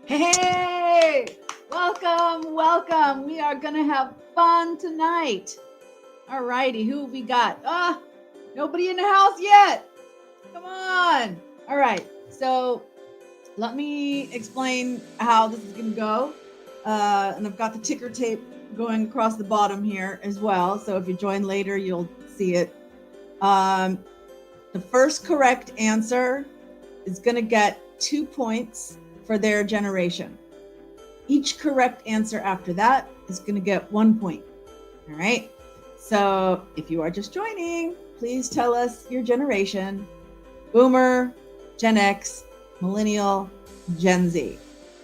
Hey, welcome. We are gonna have fun tonight. All righty, who we got? Nobody in the house yet. Come on. All right, so let me explain how this is gonna go. And I've got the ticker tape going across the bottom here as well. So if you join later, you'll see it. The first correct answer is gonna get 2 points for their generation. Each correct answer after that is going to get 1 point. All right. So if you are just joining, please tell us your generation: Boomer, Gen X, Millennial, Gen Z.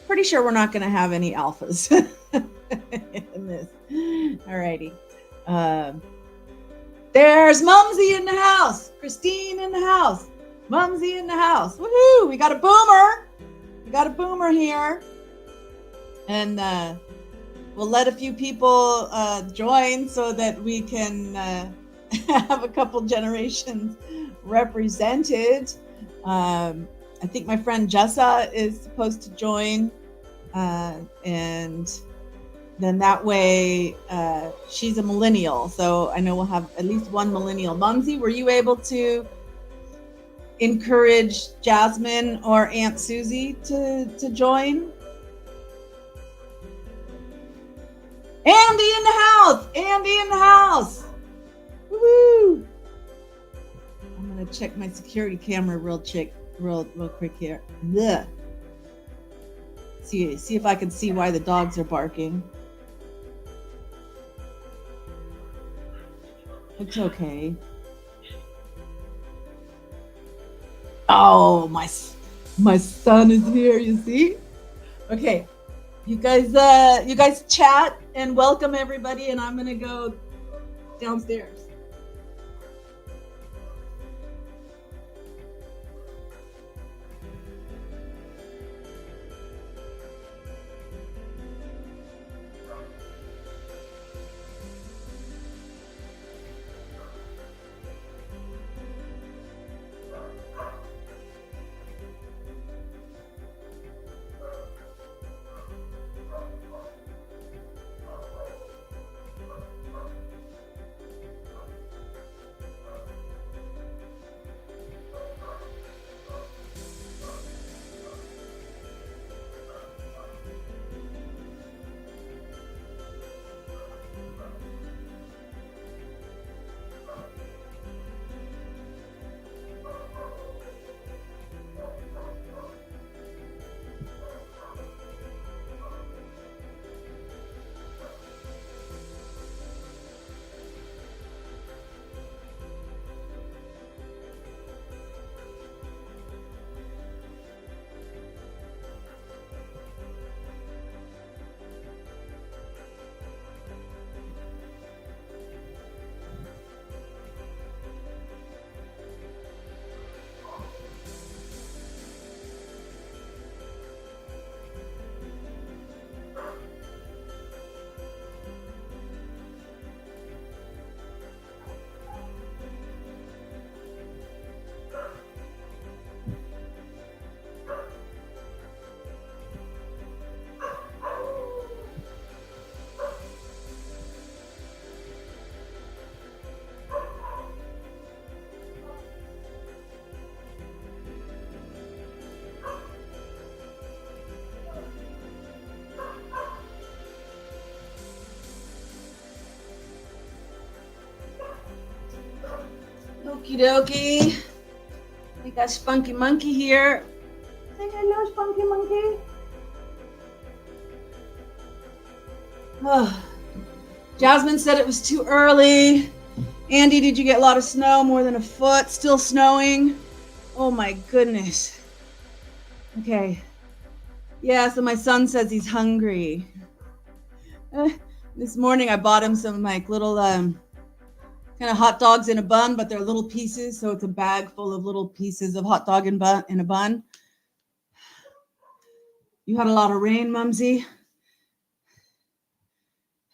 Pretty sure we're not going to have any alphas in this. All righty. There's Mumsy in the house. Christine in the house. Mumsy in the house. Woohoo! We got a boomer. We got a boomer here. And we'll let a few people join so that we can have a couple generations represented. I think my friend Jessa is supposed to join. And then that way she's a millennial. So I know we'll have at least one millennial. Mumsy, were you able to encourage Jasmine or Aunt Susie to join? Andy in the house! Andy in the house! Woo! I'm gonna check my security camera real quick here. Ugh. See if I can see why the dogs are barking. It's okay. Oh, my son is here, you see? Okay. You guys chat and welcome everybody, and I'm gonna go downstairs. Okie dokie. We got Spunky Monkey here. Say hello, Spunky Monkey. Oh. Jasmine said it was too early. Andy, did you get a lot of snow? More than a foot? Still snowing? Oh my goodness. Okay. Yeah, so my son says he's hungry. This morning I bought him some like little kind of hot dogs in a bun, but they're little pieces, so it's a bag full of little pieces of hot dog in a bun. You had a lot of rain, Mumsy? I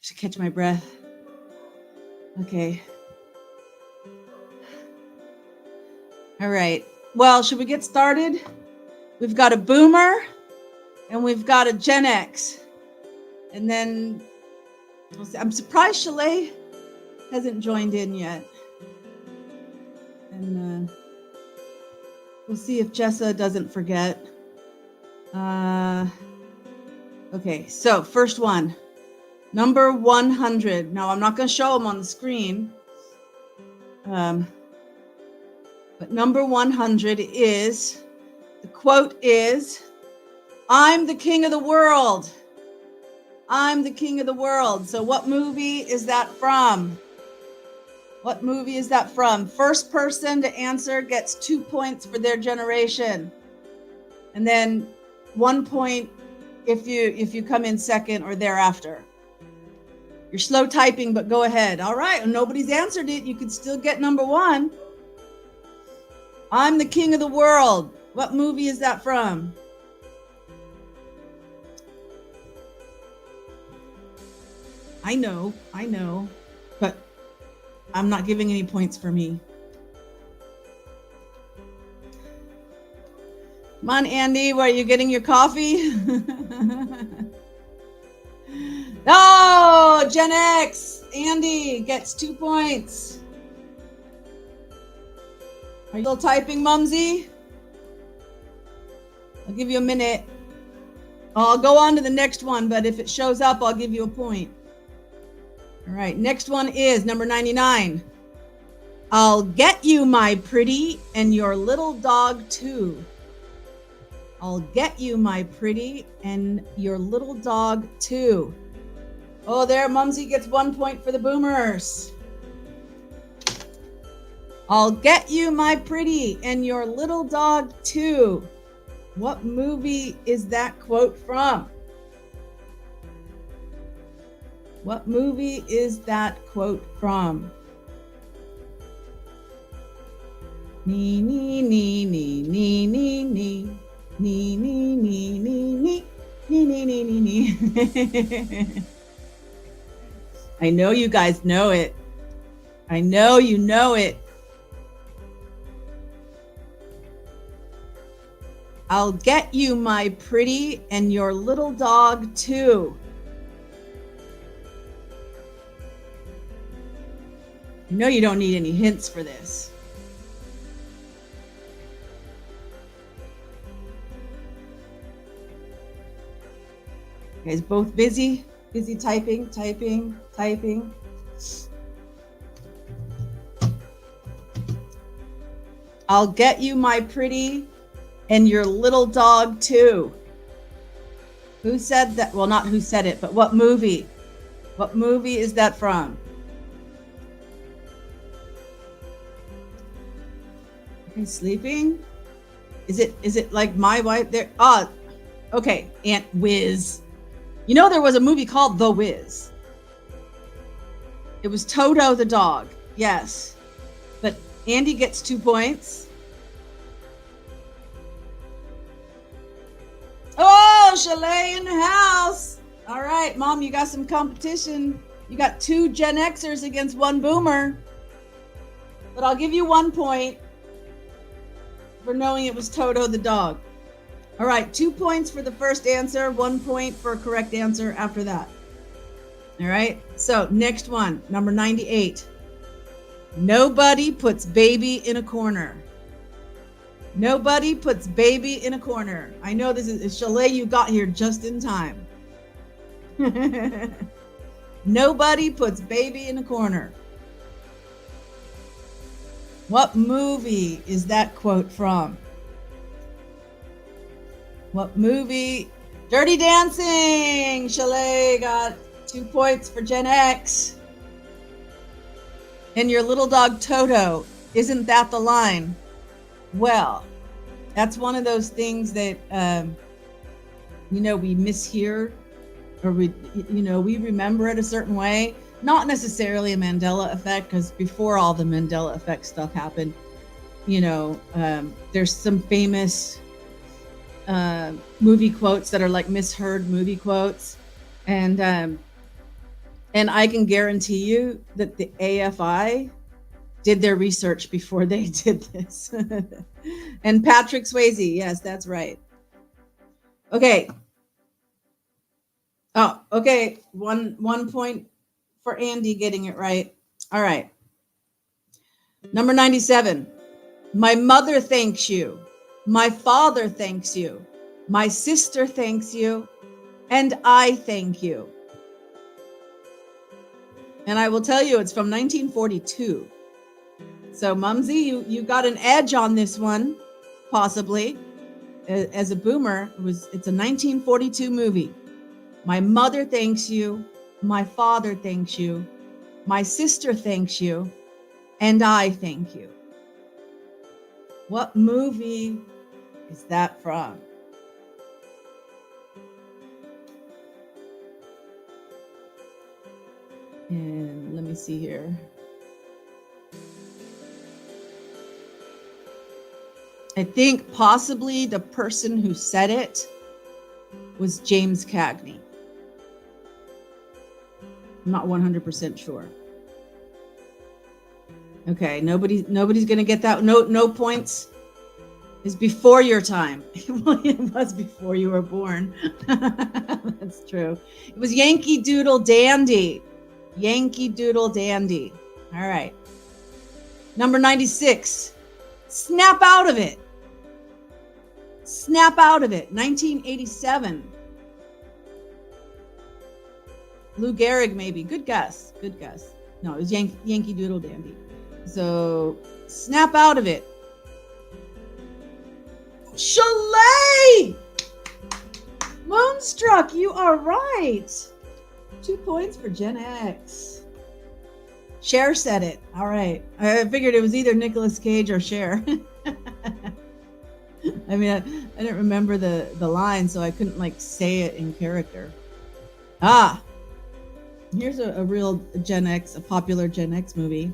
should catch my breath. Okay. All right. Well, should we get started? We've got a boomer, And we've got a Gen X. And then I'm surprised Chalet hasn't joined in yet. And we'll see if Jessa doesn't forget. Okay, so first one, number 100. Now I'm not going to show them on the screen. But number 100 is, the quote is, "I'm the king of the world. I'm the king of the world." So what movie is that from? What movie is that from? First person to answer gets 2 points for their generation. And then 1 point if you come in second or thereafter. You're slow typing, but go ahead. All right, nobody's answered it. You could still get number 1. I'm the king of the world. What movie is that from? I know, but I'm not giving any points for me. Come on, Andy, are you getting your coffee? No, Gen X. Andy gets 2 points. Are you still typing, Mumsy? I'll give you a minute. I'll go on to the next one, but if it shows up, I'll give you a point. All right, next one is number 99. "I'll get you, my pretty, and your little dog too." I'll get you, my pretty, and your little dog too. Oh, there, Mumsy gets 1 point for the boomers. "I'll get you, my pretty, and your little dog too." What movie is that quote from? What movie is that quote from? Nee, nee, nee, nee, nee, nee, nee. Nee, nee, nee, nee, nee. Nee, nee, nee, nee, nee. I know you guys know it. I know you know it. "I'll get you, my pretty, and your little dog too." I know you don't need any hints for this. You guys both busy? Busy typing. "I'll get you, my pretty, and your little dog too." Who said that? Well, not who said it, but what movie? What movie is that from? Okay, sleeping? Is it like My Wife? There. Okay, Aunt Wiz. You know there was a movie called The Wiz. It was Toto the dog. Yes. But Andy gets 2 points. Oh, Chalet in the house. All right, Mom, you got some competition. You got 2 Gen Xers against 1 boomer. But I'll give you 1 point for knowing it was Toto the dog. All right, 2 points for the first answer, 1 point for a correct answer after that. All right, so next one, number 98. "Nobody puts baby in a corner." Nobody puts baby in a corner. I know this is Chalet, you got here just in time. Nobody puts baby in a corner. What movie is that quote from? What movie? Dirty Dancing. Chalet got 2 points for Gen X. "And your little dog Toto, isn't that the line?" Well, that's one of those things that we mishear, or we remember it a certain way. Not necessarily a Mandela effect, because before all the Mandela effect stuff happened, there's some famous movie quotes that are like misheard movie quotes, and I can guarantee you that the AFI did their research before they did this. And Patrick Swayze, yes, that's right. Okay, Okay, one point for Andy getting it right. All right. Number 97. My mother thanks you. My father thanks you. My sister thanks you. And I thank you. And I will tell you, it's from 1942. So, Mumsy, you got an edge on this one, possibly. As a boomer, it's a 1942 movie. My mother thanks you. My father thanks you. My sister thanks you. And I thank you. What movie is that from? And let me see here. I think possibly the person who said it was James Cagney. I'm not 100% sure. Okay, nobody's gonna get that. No points. Is before your time. Well, it was before you were born. That's true. It was Yankee Doodle Dandy. Yankee Doodle Dandy. All right. Number 96. Snap out of it. Snap out of it. 1987. Lou Gehrig, maybe. Good guess. Good guess. No, it was Yankee Doodle Dandy. So, snap out of it. Chalet! Moonstruck, you are right. 2 points for Gen X. Cher said it. All right. I figured it was either Nicolas Cage or Cher. I mean, I didn't remember the line, so I couldn't say it in character. Here's a real Gen X, a popular Gen X movie.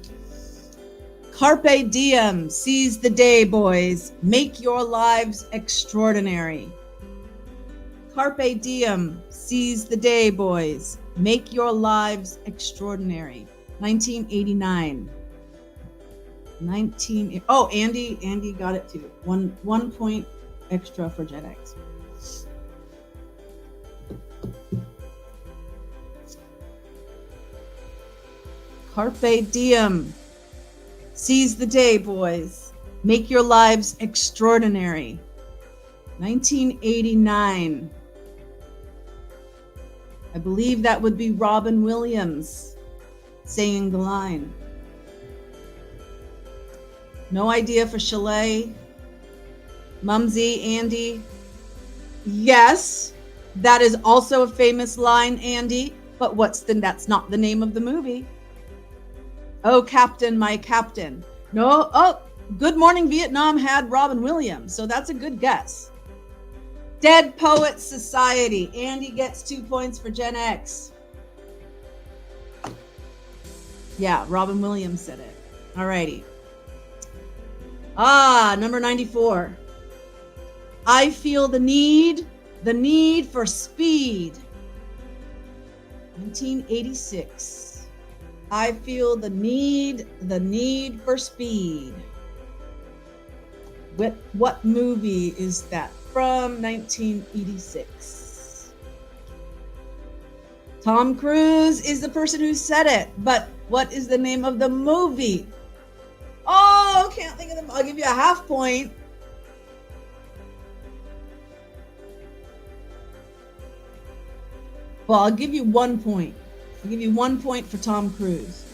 Carpe diem, seize the day, boys. Make your lives extraordinary. Carpe diem, seize the day, boys. Make your lives extraordinary. 1989. Andy got it too. One point extra for Gen X. Carpe diem. Seize the day, boys. Make your lives extraordinary. 1989. I believe that would be Robin Williams saying the line. No idea for Chalet. Mumsy, Andy. Yes, that is also a famous line, Andy. But that's not the name of the movie. Oh, Captain, my Captain. No, Good Morning Vietnam had Robin Williams, so that's a good guess. Dead Poets Society. Andy gets 2 points for Gen X. Yeah, Robin Williams said it. Alrighty. Number 94. I feel the need for speed. 1986. I feel the need for speed. What movie is that from? 1986. Tom Cruise is the person who said it, but what is the name of the movie? Oh, can't think of them. I'll give you a half point. Well, I'll give you 1 point. I'll give you 1 point for Tom Cruise.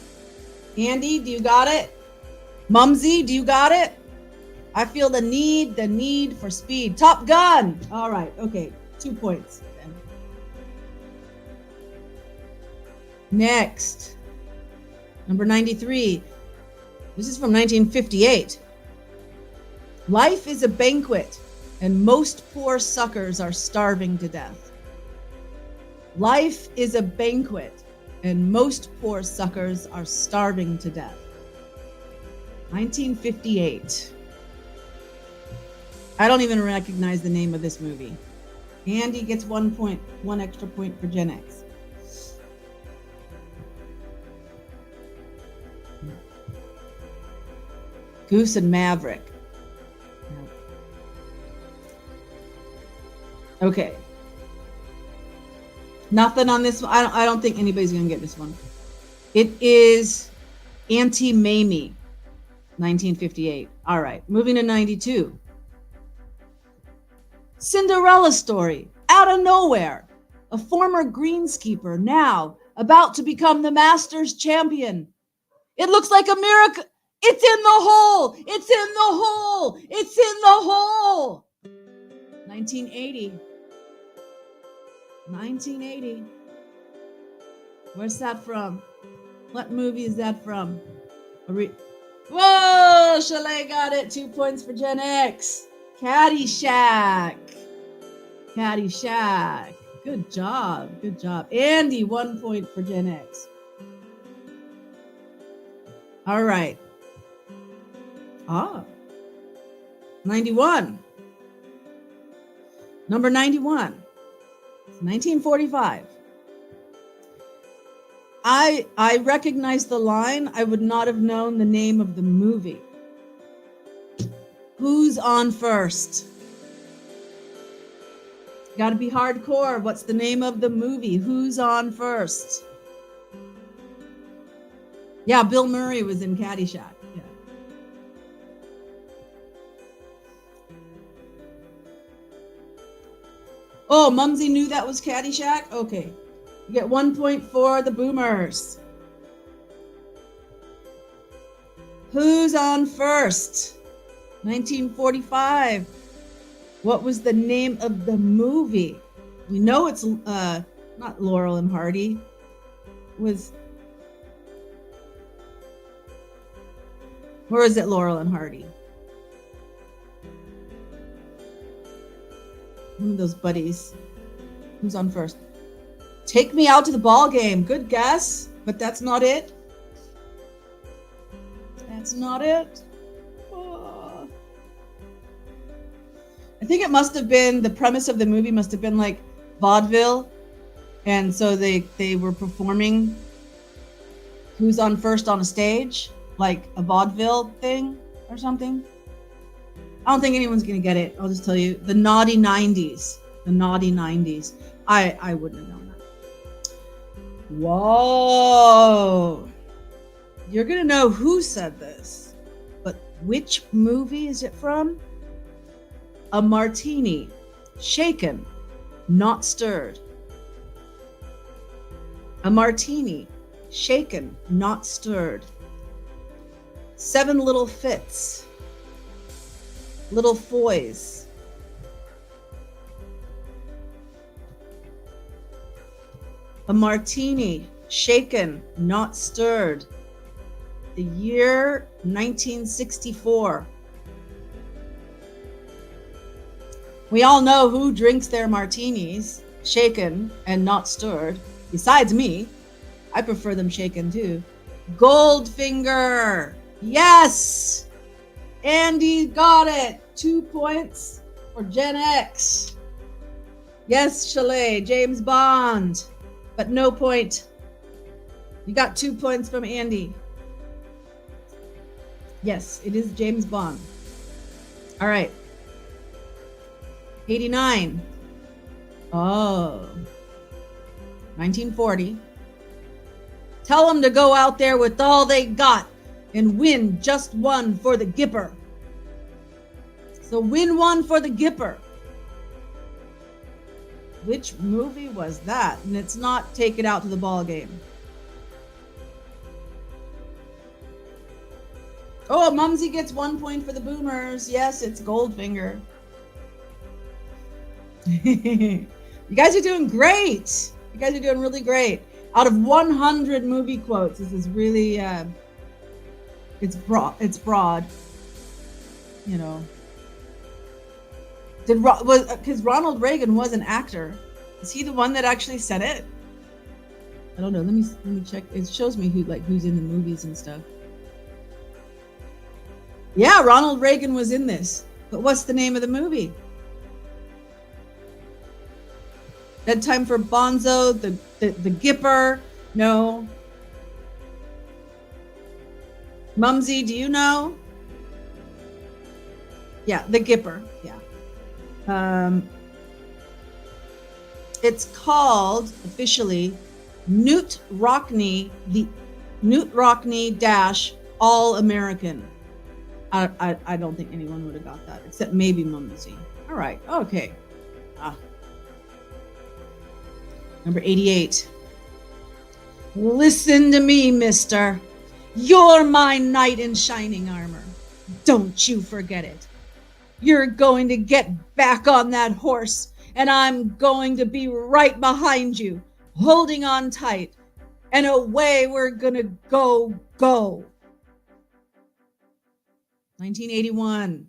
Andy, do you got it? Mumsy, do you got it? I feel the need for speed. Top Gun. All right. Okay. 2 points. Then. Next. Number 93. This is from 1958. Life is a banquet, and most poor suckers are starving to death. Life is a banquet, and most poor suckers are starving to death. 1958. I don't even recognize the name of this movie. Andy gets 1 point, 1 extra point for Gen X. Goose and Maverick. Okay. Nothing on this one. I don't think anybody's gonna get this one. It is Auntie Mamie, 1958. All right, moving to 92. Cinderella story. Out of nowhere, a former greenskeeper now about to become the Masters champion. It looks like a miracle. It's in the hole. It's in the hole. It's in the hole. 1980. 1980. Where's that from? What movie is that from? Whoa, Chalet got it. 2 points for Gen X. Caddyshack. Caddyshack. Good job. Good job. Andy, 1 point for Gen X. All right. 91. Number 91. 1945. I recognized the line. I would not have known the name of the movie. Who's on first? Got to be hardcore. What's the name of the movie? Who's on first? Yeah, Bill Murray was in Caddyshack. Yeah. Oh, Mumsy knew that was Caddyshack? Okay. You get 1 point for the Boomers. Who's on first? 1945. What was the name of the movie? We know it's not Laurel and Hardy. Where is it, Laurel and Hardy? One of those buddies. Who's on first? Take Me Out to the Ball Game. Good guess, but that's not it. That's not it. Oh. I think it must have been, the premise of the movie must have been like vaudeville. And so they were performing Who's on First on a stage, like a vaudeville thing or something. I don't think anyone's going to get it. I'll just tell you. The Naughty 90s. The Naughty 90s. I wouldn't have known that. Whoa. You're going to know who said this. But which movie is it from? A martini. Shaken, not stirred. A martini. Shaken, not stirred. 7 Little Fits. Little Foys. A martini, shaken, not stirred. The year 1964. We all know who drinks their martinis, shaken and not stirred. Besides me, I prefer them shaken too. Goldfinger. Yes. Andy got it. 2 points for Gen X. Yes, Chalet, James Bond, but no point. You got 2 points from Andy. Yes, it is James Bond. All right. 89. Oh. 1940. Tell them to go out there with all they got and win just one for the Gipper. So win one for the Gipper. Which movie was that? And it's not Take It Out to the Ball Game. Oh, Mumsy gets 1 point for the Boomers. Yes, it's Goldfinger. You guys are doing great. You guys are doing really great. Out of 100 movie quotes, this is really, it's broad, you know. Because Ronald Reagan was an actor. Is he the one that actually said it? I don't know. Let me check. It shows me who's in the movies and stuff. Yeah, Ronald Reagan was in this. But what's the name of the movie? Bedtime for Bonzo, the Gipper. No. Mumsy, do you know? Yeah, the Gipper. Yeah. It's called officially Newt Rockney, the Newt Rockney dash All American. I don't think anyone would have got that, except maybe Mumsy. All right, okay. Number 88. Listen to me, mister. You're my knight in shining armor. Don't you forget it. You're going to get back on that horse, and I'm going to be right behind you, holding on tight, and away we're gonna go. 1981.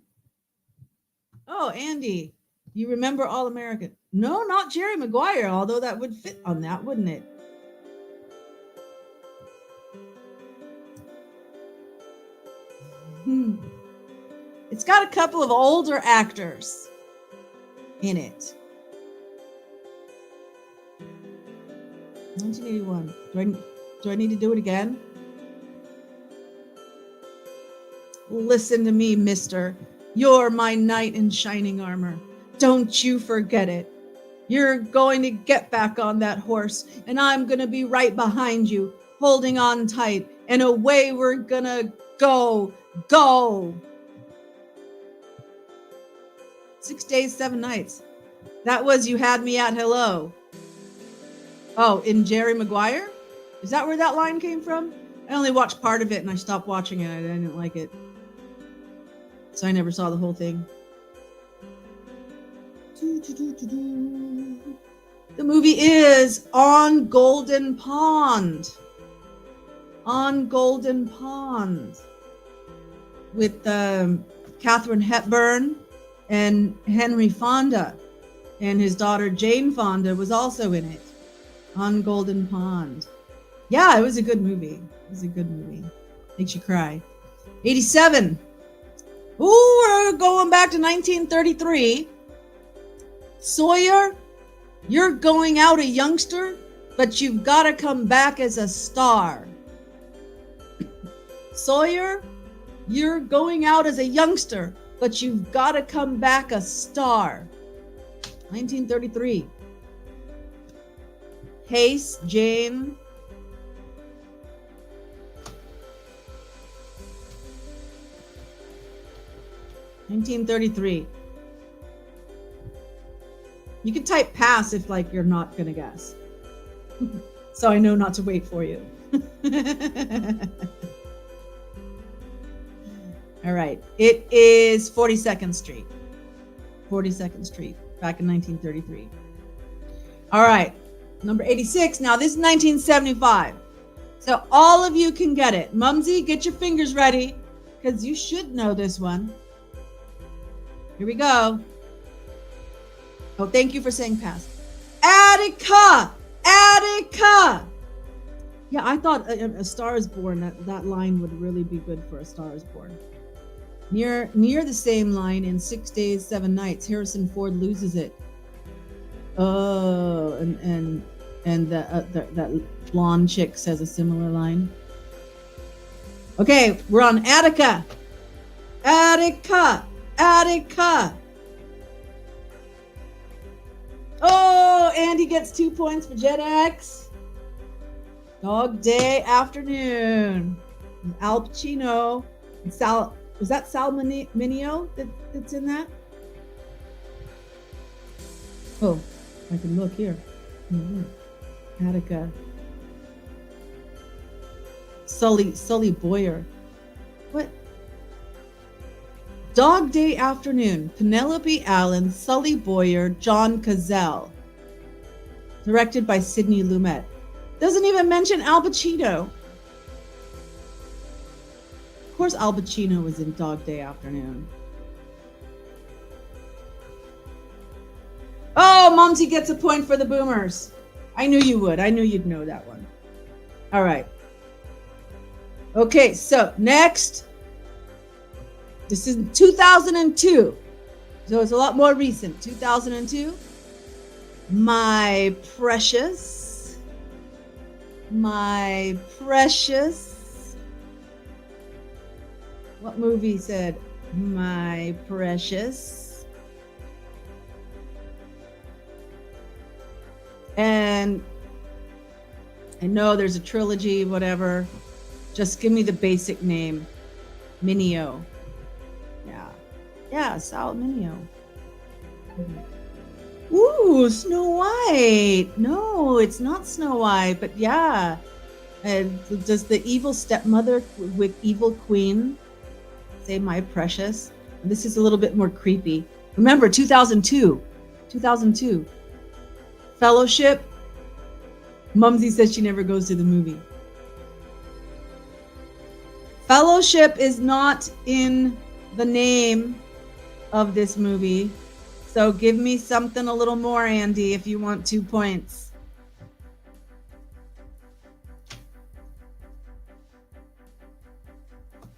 Oh, Andy, you remember All American? No, not Jerry Maguire, although that would fit on that, wouldn't it? It's got a couple of older actors in it. 1981. Do I need to do it again? Listen to me, mister. You're my knight in shining armor. Don't you forget it. You're going to get back on that horse, and I'm going to be right behind you, holding on tight, and away we're going to go. 6 days, 7 nights. That was You Had Me at Hello. Oh, in Jerry Maguire? Is that where that line came from? I only watched part of it and I stopped watching it. I didn't like it. So I never saw the whole thing. The movie is On Golden Pond. On Golden Pond. With Katharine Hepburn and Henry Fonda. And his daughter Jane Fonda was also in it. On Golden Pond. Yeah, it was a good movie. Makes you cry. 87. Ooh, we're going back to 1933. Sawyer, you're going out a youngster, but you've got to come back as a star. Sawyer, you're going out as a youngster, but you've got to come back a star. 1933. Hayes, Jane. $1933. You can type pass if you're not gonna guess. So I know not to wait for you. All right. It is 42nd Street. 42nd Street, back in 1933. All right. Number 86. Now this is 1975. So all of you can get it. Mumsy, get your fingers ready, because you should know this one. Here we go. Oh, thank you for saying pass. Attica! Yeah, I thought A Star is Born, that line would really be good for A Star is Born. Near the same line in 6 Days, 7 Nights, Harrison Ford loses it. Oh, and that blonde chick says a similar line. Okay, we're on Attica. Oh, Andy gets 2 points for Gen X. Dog Day Afternoon. Al Pacino. And was that Sal Mineo that's in that? Oh, I can look here. Mm-hmm. Attica. Sully Boyer. What? Dog Day Afternoon. Penelope Allen, Sully Boyer, John Cazale. Directed by Sidney Lumet. Doesn't even mention Al Pacino. Of course Al Pacino was in Dog Day Afternoon. Oh, Mumsy gets a point for the boomers. I knew you would. I knew you'd know that one. All right. Okay, so next. This is 2002. So it's a lot more recent. 2002. My precious. What movie said my precious? then I know there's a trilogy, whatever. Just give me the basic name. Minio. Yeah, Sal Minio. Ooh, Snow White. No, it's not Snow White, but yeah. Does the evil stepmother with evil queen say my precious? And this is a little bit more creepy. Remember, 2002. Fellowship. Mumsy says she never goes to the movie. Fellowship is not in the name of this movie. So give me something a little more, Andy, if you want 2 points.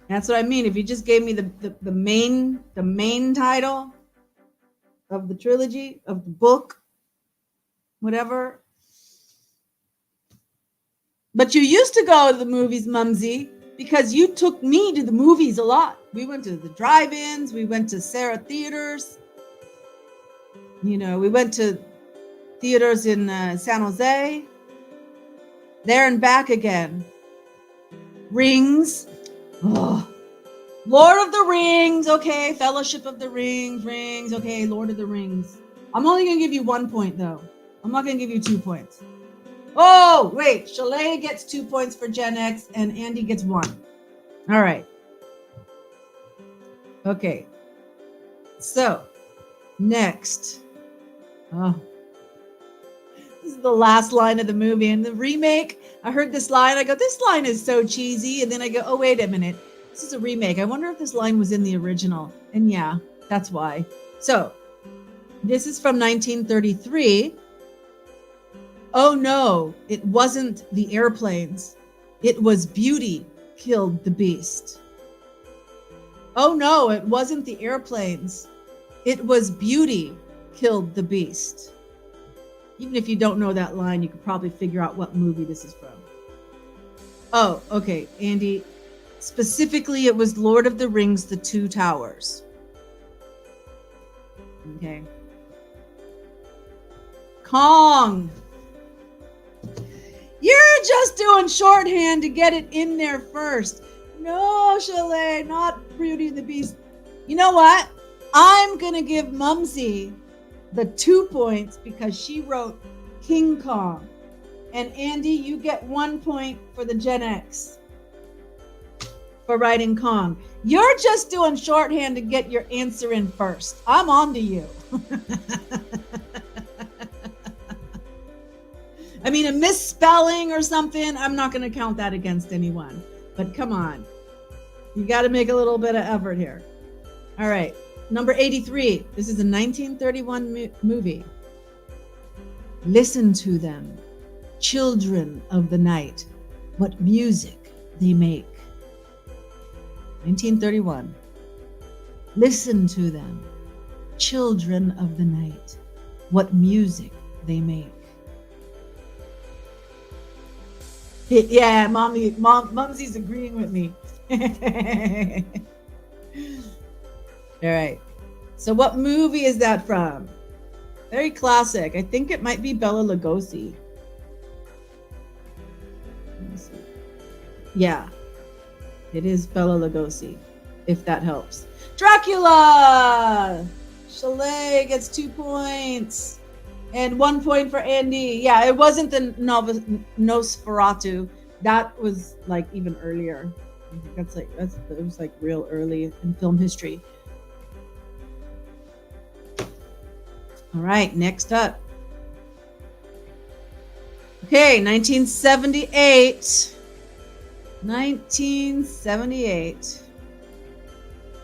That's what I mean. If you just gave me the main title of the trilogy, of the book, whatever. But you used to go to the movies, Mumsy, because you took me to the movies a lot. We went to the drive-ins. We went to Sarah Theaters. You know, we went to theaters in San Jose. There and back again. Rings. Oh. Lord of the Rings. Okay. Fellowship of the Rings. Okay. Lord of the Rings. I'm only going to give you 1 point, though. I'm not going to give you 2 points. Oh, wait. Chalet gets 2 points for Gen X and Andy gets 1. All right. Okay. So, next. Oh. This is the last line of the movie. And the remake, I heard this line. I go, this line is so cheesy. And then I go, oh, wait a minute. This is a remake. I wonder if this line was in the original. And yeah, that's why. So, this is from 1933. Oh no, it wasn't the airplanes. It was Beauty killed the beast. Oh no, it wasn't the airplanes. It was Beauty killed the beast. Even if you don't know that line, you could probably figure out what movie this is from. Oh, okay, Andy. Specifically, it was Lord of the Rings, The Two Towers. Okay. Kong. You're just doing shorthand to get it in there first. No, Chalet, not Beauty and the Beast. You know what? I'm going to give Mumsy the 2 points because she wrote King Kong. And Andy, you get 1 point for the Gen X for writing Kong. You're just doing shorthand to get your answer in first. I'm on to you. I mean, a misspelling or something, I'm not going to count that against anyone. But come on. You got to make a little bit of effort here. All right. Number 83. This is a 1931 movie. Listen to them, children of the night, what music they make. 1931. Listen to them, children of the night, what music they make. Yeah, Mumsy's agreeing with me. All right. So what movie is that from? Very classic. I think it might be Bela Lugosi. Let me see. Yeah, it is Bela Lugosi, if that helps. Dracula! Chalet gets 2 points. And 1 point for Andy. Yeah, it wasn't the Nosferatu. That was like even earlier. I think it was like real early in film history. All right, next up. Okay, 1978. 1978.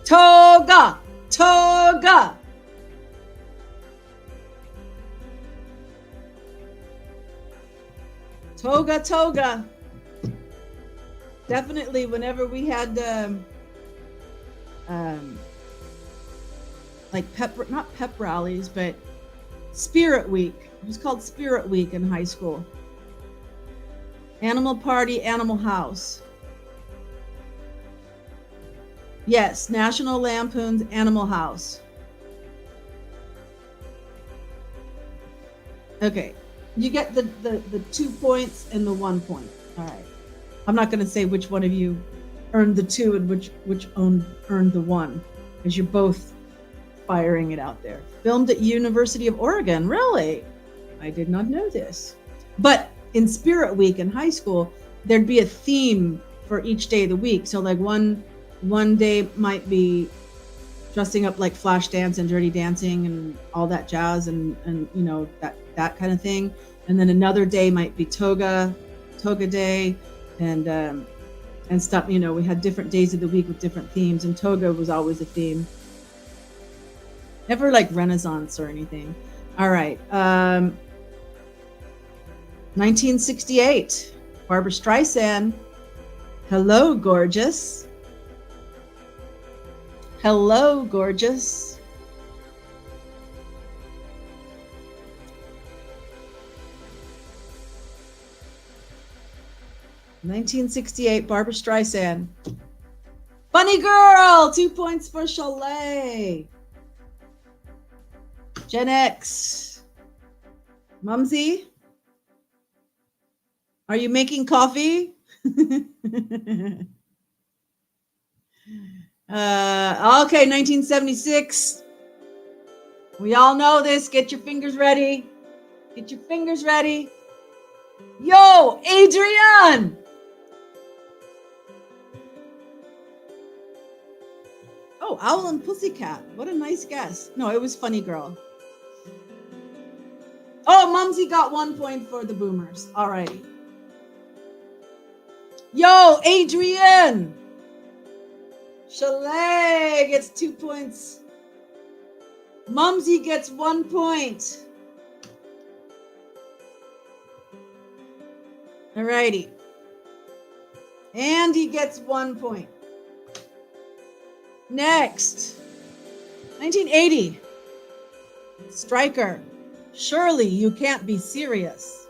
Toga! Toga! Toga, toga. Definitely whenever we had like not pep rallies, but Spirit Week. It was called Spirit Week in high school. Animal Party, Animal House. Yes, National Lampoon's Animal House. Okay. You get the 2 points and the 1 point. All right. I'm not going to say which one of you earned the 2 and which earned the 1, because you're both firing it out there. Filmed at University of Oregon. Really? I did not know this. But in Spirit Week in high school, there'd be a theme for each day of the week. So like one day might be dressing up like flash dance and dirty dancing and all that jazz and you know that kind of thing. And then another day might be toga day and stuff. You know, we had different days of the week with different themes, and toga was always a theme. Never like Renaissance or anything. All right. 1968, Barbra Streisand. Hello, gorgeous. Hello, gorgeous. (1968) Barbra Streisand. Funny girl. 2 points for Chalet. Gen X. Mumsy, are you making coffee? Okay, 1976. We all know this. Get your fingers ready. Get your fingers ready. Yo, Adrienne. Oh, Owl and Pussycat. What a nice guess. No, it was Funny Girl. Oh, Mumsy got 1 point for the Boomers. All righty. Yo, Adrienne. Chalet gets 2 points. Mumsy gets 1 point. All righty. Andy gets 1 point. Next, 1980. Striker. Surely you can't be serious.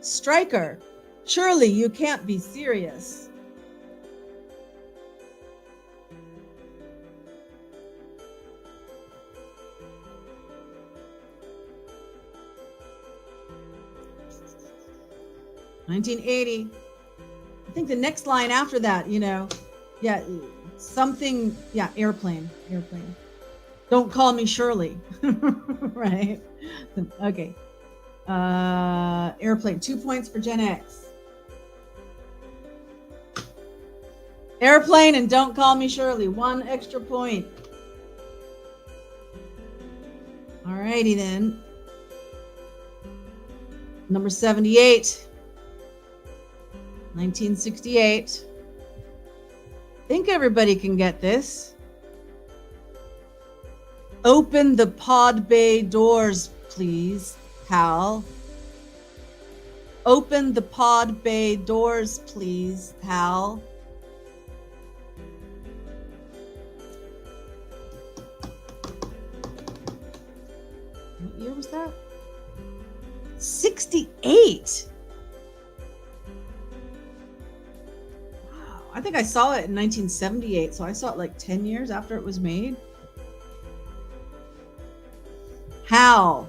Striker. Surely you can't be serious. (1980). I think the next line after that, you know, yeah, something, yeah, airplane. Don't call me Shirley. Right? Okay. Airplane. 2 points for Gen X. Airplane and Don't Call Me Shirley. 1 extra point. All righty then. Number 78. 1968. I think everybody can get this. Open the pod bay doors, please, pal. Open the pod bay doors, please, pal. What year was that? 68. Wow. I think I saw it in 1978, so I saw it like 10 years after it was made. Hal.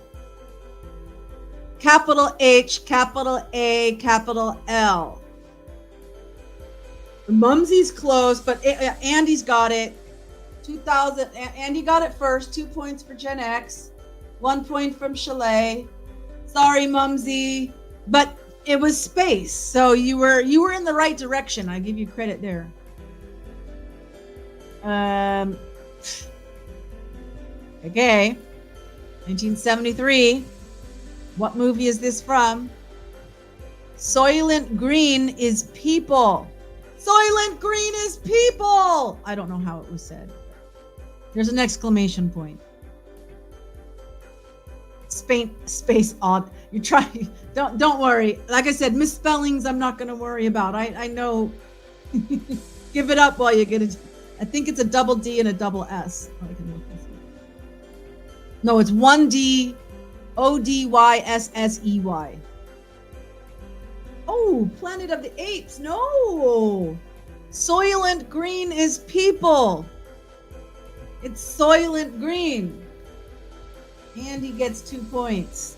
Capital H, capital A, capital L. Mumsy's close, but Andy's got it. 2000. Andy got it first. 2 points for Gen X. 1 point from Chalet. Sorry, Mumsy, but it was space, so you were in the right direction. I give you credit there. Okay. 1973. What movie is this from? Soylent Green is people. Soylent Green is people. I don't know how it was said. There's an exclamation point. Space odd. You try. Don't worry. Like I said, misspellings I'm not going to worry about. I know. Give it up while you get it. I think it's a double D and a double S. Oh, I can look this up. No, it's 1D, ODYSSEY. Oh, Planet of the Apes. No. Soylent Green is people. It's Soylent Green. Andy gets 2 points.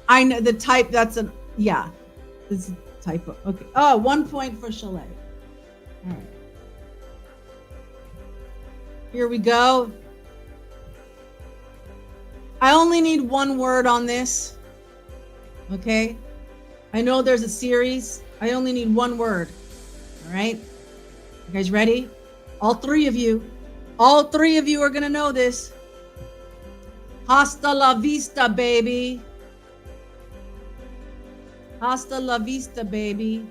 I know the type. That's an yeah. This is a typo. Okay. Oh, 1 point for Chalet. All right. Here we go. I only need one word on this. Okay. I know there's a series. I only need one word. All right. You guys ready? All three of you are going to know this. Hasta la vista, baby. Hasta la vista, baby.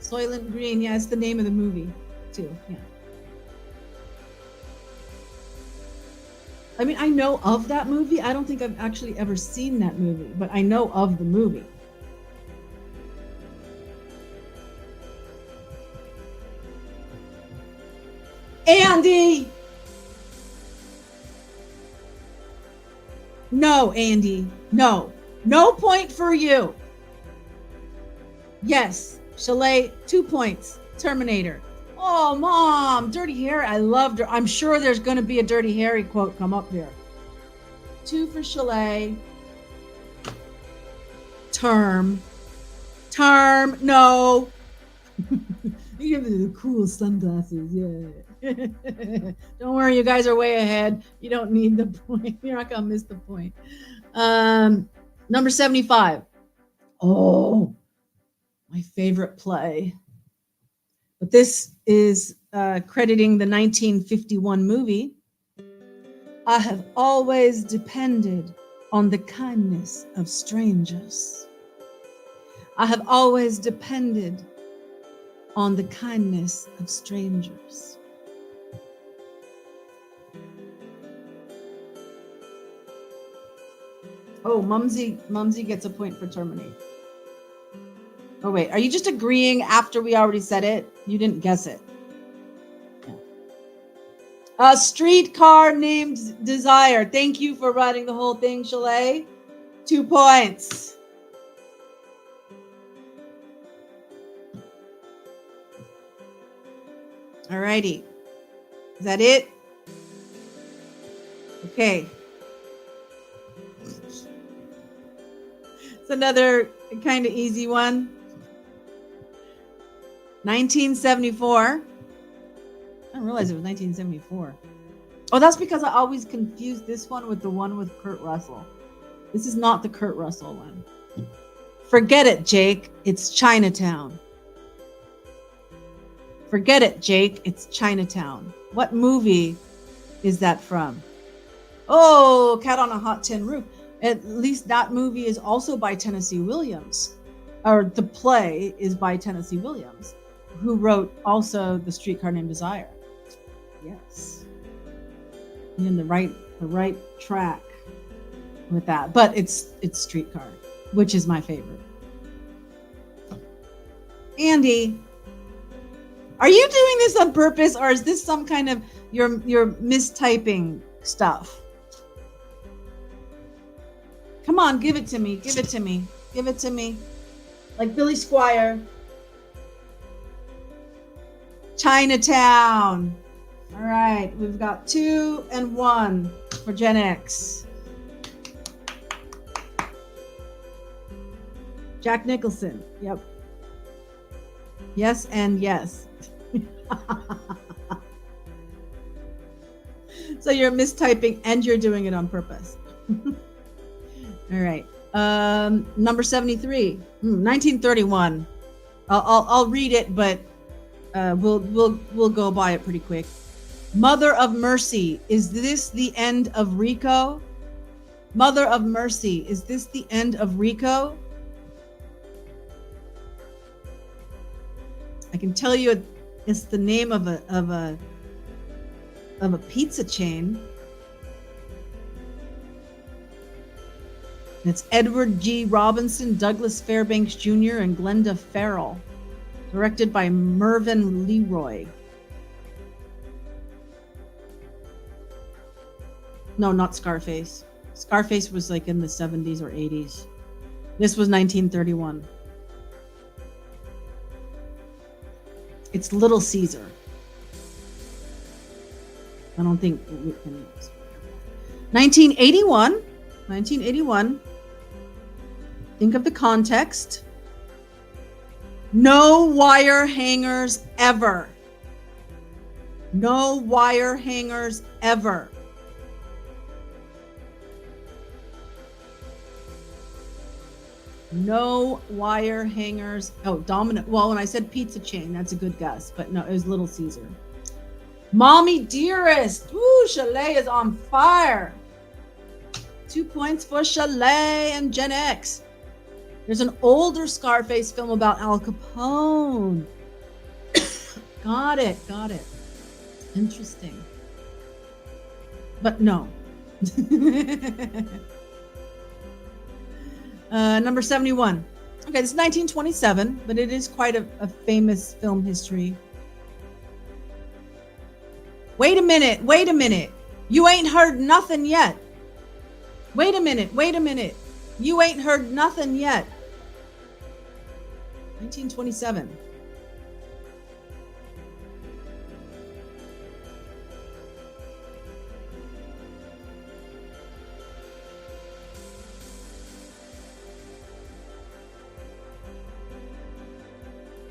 Soylent Green. Yeah, it's the name of the movie, too. Yeah. I mean, I know of that movie. I don't think I've actually ever seen that movie, but I know of the movie. Andy! No, Andy. No. No point for you. Yes. Chalet, 2 points. Terminator. Oh, Mom, Dirty Harry. I loved her. I'm sure there's going to be a Dirty Harry quote come up here. 2 for Chalet. Term. No. You give me the cool sunglasses. Yeah. Don't worry, you guys are way ahead. You don't need the point. You're not going to miss the point. Number 75. Oh, my favorite play. But this is crediting the 1951 movie. I have always depended on the kindness of strangers. I have always depended on the kindness of strangers. Oh, Mumsy gets a point for Terminator. Oh, wait. Are you just agreeing after we already said it? You didn't guess it. Yeah. A streetcar named Desire. Thank you for writing the whole thing, Chalet. 2 points. All righty. Is that it? Okay. It's another kind of easy one. 1974. I didn't realize it was 1974. Oh, that's because I always confuse this one with the one with Kurt Russell. This is not the Kurt Russell one. Forget it, Jake. It's Chinatown. Forget it, Jake. It's Chinatown. What movie is that from? Oh, Cat on a Hot Tin Roof. At least that movie is also by Tennessee Williams. Or the play is by Tennessee Williams, who wrote also The Streetcar Named Desire. Yes. You're in the right track with that. But it's Streetcar, which is my favorite. Andy, are you doing this on purpose, or is this some kind of your mistyping stuff? Come on, give it to me. Give it to me. Give it to me. Like Billy Squire. Chinatown. All right, we've got 2 and 1 for Gen X. Jack Nicholson. Yep. Yes and yes. So you're mistyping and you're doing it on purpose. All right. Number 73. 1931. I'll read it, but we'll go by it pretty quick. Mother of Mercy, is this the end of Rico? Mother of Mercy, is this the end of Rico? I can tell you it's the name of a pizza chain. It's Edward G. Robinson, Douglas Fairbanks Jr., and Glenda Farrell. Directed by Mervyn Leroy. No, not Scarface. Scarface was like in the 70s or 80s. This was 1931. It's Little Caesar. I don't think we can. 1981. 1981. Think of the context. No wire hangers ever. No wire hangers ever. No wire hangers. Oh, Domino. Well, when I said pizza chain, that's a good guess, but no, it was Little Caesar. Mommy Dearest. Woo, Chalet is on fire. 2 points for Chalet and Gen X. There's an older Scarface film about Al Capone. Got it. Interesting. But no. Number 71. Okay, this is 1927, but it is quite a famous film history. Wait a minute. You ain't heard nothing yet. Wait a minute. You ain't heard nothing yet. 1927.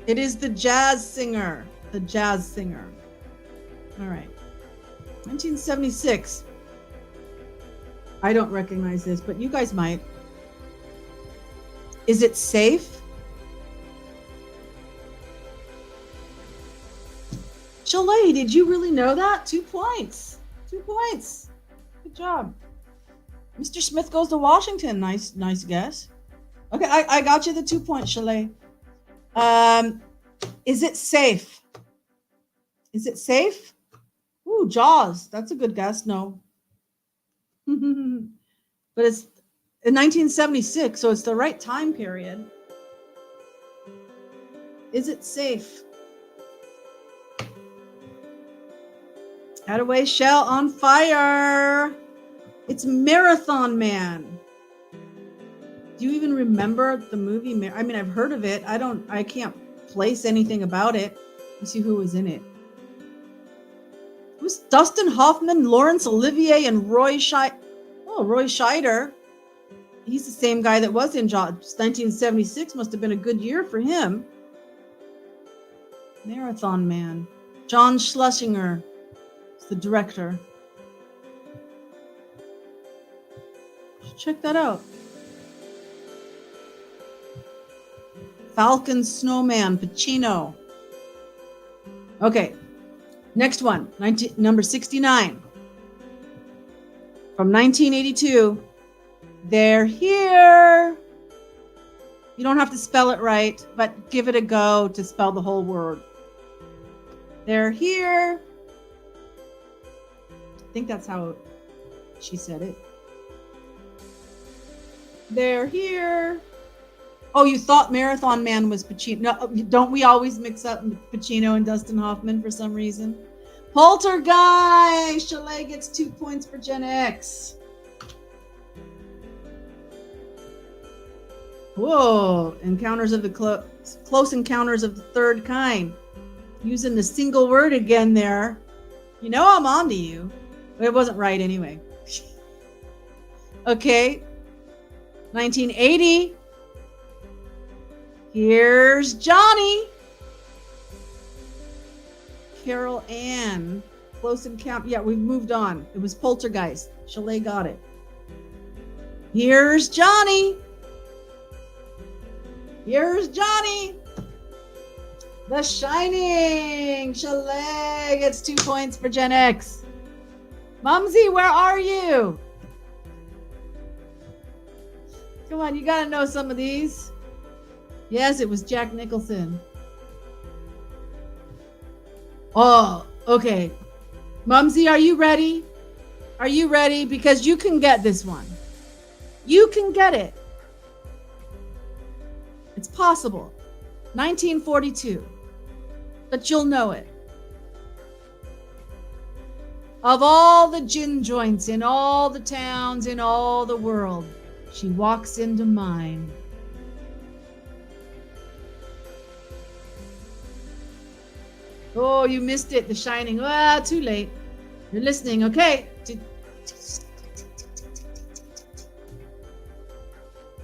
It is the jazz singer. All right. 1976. I don't recognize this, but you guys might. Is it safe? Chalet, did you really know that? 2 points. Good job. Mr. Smith goes to Washington. Nice guess. Okay, I got you the 2 points, Chalet. Is it safe? Ooh, Jaws. That's a good guess. No. But it's in 1976, so it's the right time period. Is it safe? Attaway Shell on fire. It's Marathon Man. Do you even remember the movie? I mean, I've heard of it. I can't place anything about it. Let's see who was in it. It was Dustin Hoffman, Laurence Olivier, and Roy Scheider. Oh, Roy Scheider. He's the same guy that was in Jaws. 1976 must have been a good year for him. Marathon Man. John Schlesinger is the director. Check that out. Falcon Snowman, Pacino. Okay, next one, number 69. From 1982. They're here. You don't have to spell it right, but give it a go to spell the whole word. They're here. I think that's how she said it. They're here. Oh, you thought Marathon Man was Pacino. No, don't we always mix up Pacino and Dustin Hoffman for some reason? Poltergeist! Chalet gets 2 points for Gen X. Whoa, Encounters of the Close Encounters of the Third Kind. Using the single word again there. You know I'm on to you. But it wasn't right anyway. Okay. 1980. Here's Johnny. Carol Ann. Close Encounter. Yeah, we've moved on. It was Poltergeist. Chalet got it. Here's Johnny. Here's Johnny. The Shining. Chalet gets 2 points for Gen X. Mumsy, where are you? Come on, you gotta know some of these. Yes, it was Jack Nicholson. Oh, okay. Mumsy, are you ready? Are you ready? Because you can get this one. You can get it. It's possible. 1942. But you'll know it. Of all the gin joints in all the towns in all the world, she walks into mine. Oh, you missed it. The Shining. Ah, too late. You're listening. Okay.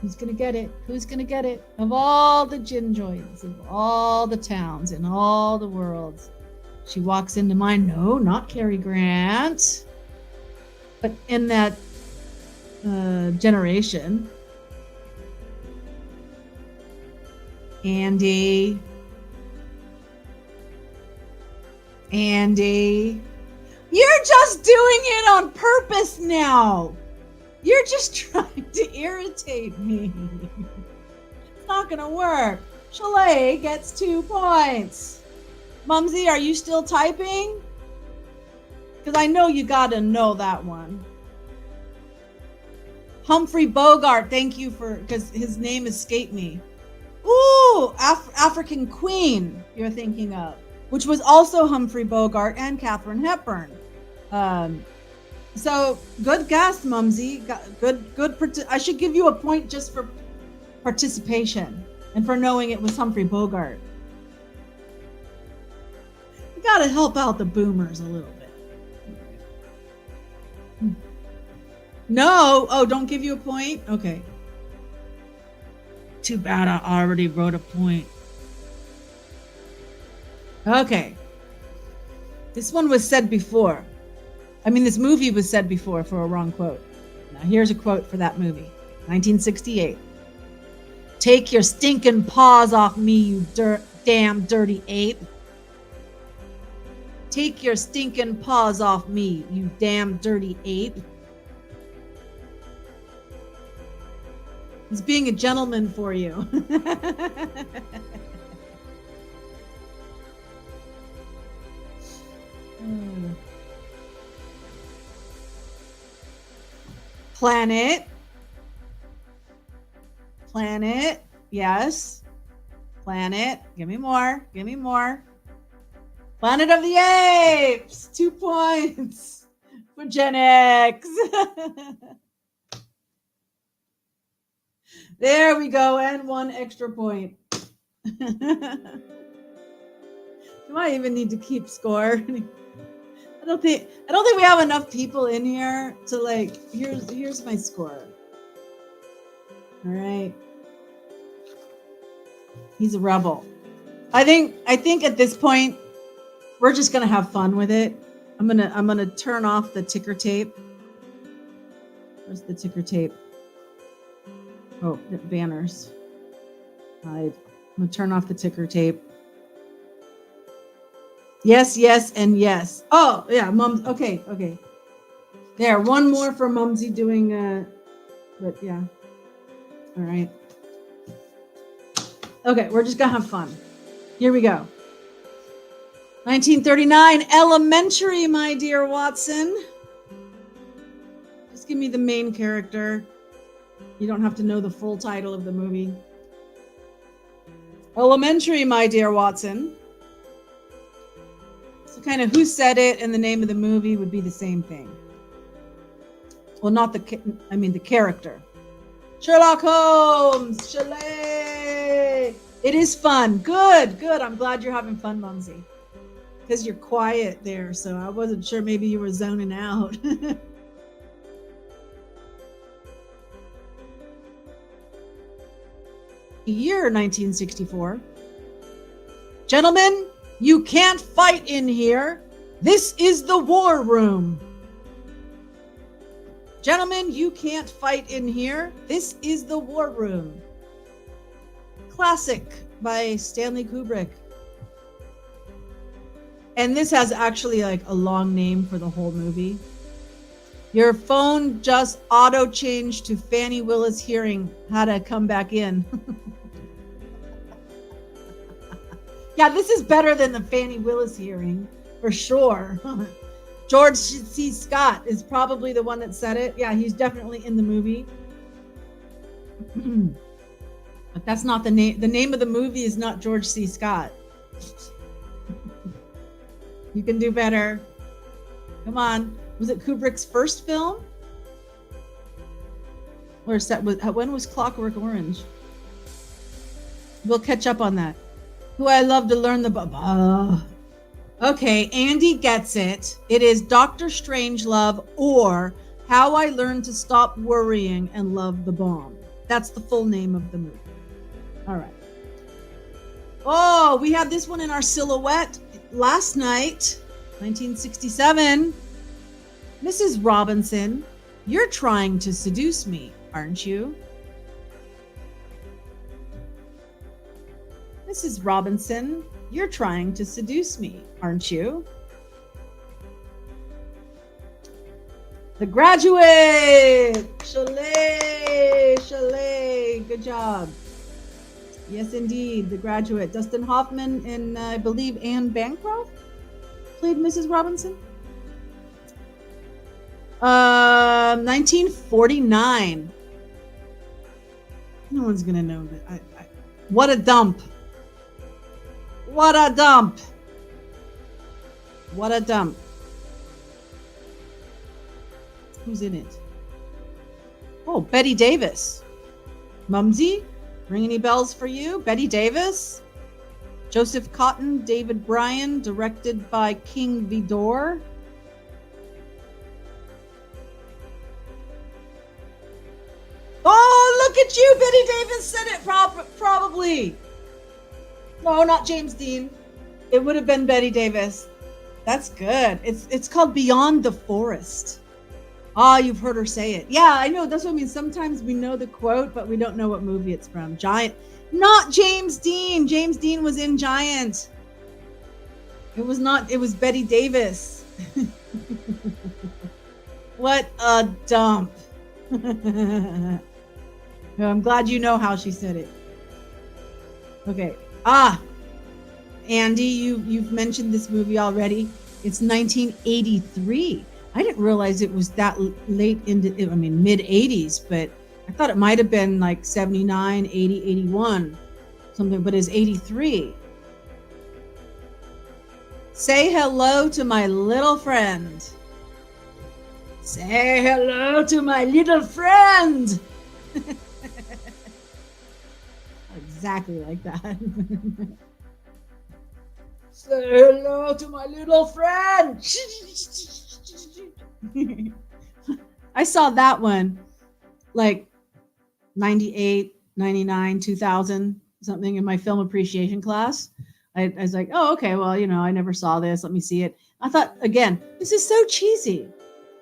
Who's going to get it? Who's going to get it? Of all the gin joints, of all the towns, in all the worlds. She walks into mine. No, not Cary Grant. But in that generation. Andy. You're just doing it on purpose now. You're just trying to irritate me. It's not going to work. Chalet gets 2 points. Mumsy, are you still typing? Because I know you got to know that one. Humphrey Bogart, thank you for, because his name escaped me. Ooh, African Queen you're thinking of, which was also Humphrey Bogart and Katharine Hepburn. So good guess, Mumsy. Good. I should give you a point just for participation and for knowing it was Humphrey Bogart. You got to help out the boomers a little bit. No. Oh, don't give you a point? Okay. Too bad I already wrote a point. Okay. This one was said before. I mean, this movie was said before for a wrong quote. Now, here's a quote for that movie. 1968. Take your stinking paws off me, you damn dirty ape. Take your stinking paws off me, you damn dirty ape. He's being a gentleman for you. Planet. Yes. Planet. Give me more. Planet of the Apes. 2 points for Gen X. There we go. And 1 extra point. Do I even need to keep score? I don't think we have enough people in here to like, here's my score. All right. He's a rebel. I think at this point we're just going to have fun with it. I'm going to turn off the ticker tape. Where's the ticker tape? Oh, banners. Hide. I'm going to turn off the ticker tape. Yes, and yes. Oh, yeah, Mum. Okay. There, one more for Mumsy doing, but yeah. All right. Okay, we're just gonna have fun. Here we go. 1939, Elementary, my dear Watson. Just give me the main character. You don't have to know the full title of the movie. Elementary, my dear Watson. So kind of who said it and the name of the movie would be the same thing. Well, not the character. Sherlock Holmes, Chalet. It is fun. Good. I'm glad you're having fun, Mumsy. Because you're quiet there, so I wasn't sure maybe you were zoning out. Year 1964. Gentlemen, you can't fight in here. This is the war room. Gentlemen, you can't fight in here. This is the war room. Classic by Stanley Kubrick. And this has actually like a long name for the whole movie. Your phone just auto-changed to Fannie Willis Hearing how to come back in. Yeah, this is better than the Fannie Willis Hearing, for sure. George C. Scott is probably the one that said it. Yeah, he's definitely in the movie. But that's not the name. The name of the movie is not George C. Scott. You can do better. Come on. Was it Kubrick's first film? Or when was Clockwork Orange? We'll catch up on that. Who I love to learn the... Okay, Andy gets it. It is Dr. Strangelove or How I Learned to Stop Worrying and Love the Bomb. That's the full name of the movie. All right. Oh, we had this one in our silhouette last night, 1967. Mrs. Robinson, you're trying to seduce me, aren't you? Mrs. Robinson, you're trying to seduce me, aren't you? The Graduate! Chalet! Good job. Yes, indeed. The Graduate. Dustin Hoffman and I believe Anne Bancroft played Mrs. Robinson. 1949. No one's going to know that. What a dump. What a dump. What a dump. Who's in it? Oh, Betty Davis. Mumsy? Ring any bells for you? Betty Davis? Joseph Cotton, David Bryan, directed by King Vidor. Oh, look at you! Betty Davis said it probably. No, not James Dean. It would have been Betty Davis. That's good. It's called Beyond the Forest. Ah, you've heard her say it. Yeah, I know. That's what I mean. Sometimes we know the quote, but we don't know what movie it's from. Giant. Not James Dean. James Dean was in Giant. It was not. It was Betty Davis. What a dump. I'm glad you know how she said it. Okay. Andy, you've mentioned this movie already. It's 1983. I didn't realize it was that late into, mid 80s, but I thought it might have been like 79, 80, 81, something, but it's 83. Say hello to my little friend. Say hello to my little friend. Exactly like that. Say hello to my little friend. I saw that one like 98, 99, 2000, something in my film appreciation class. I was like, oh, okay, well, I never saw this. Let me see it. I thought, again, this is so cheesy.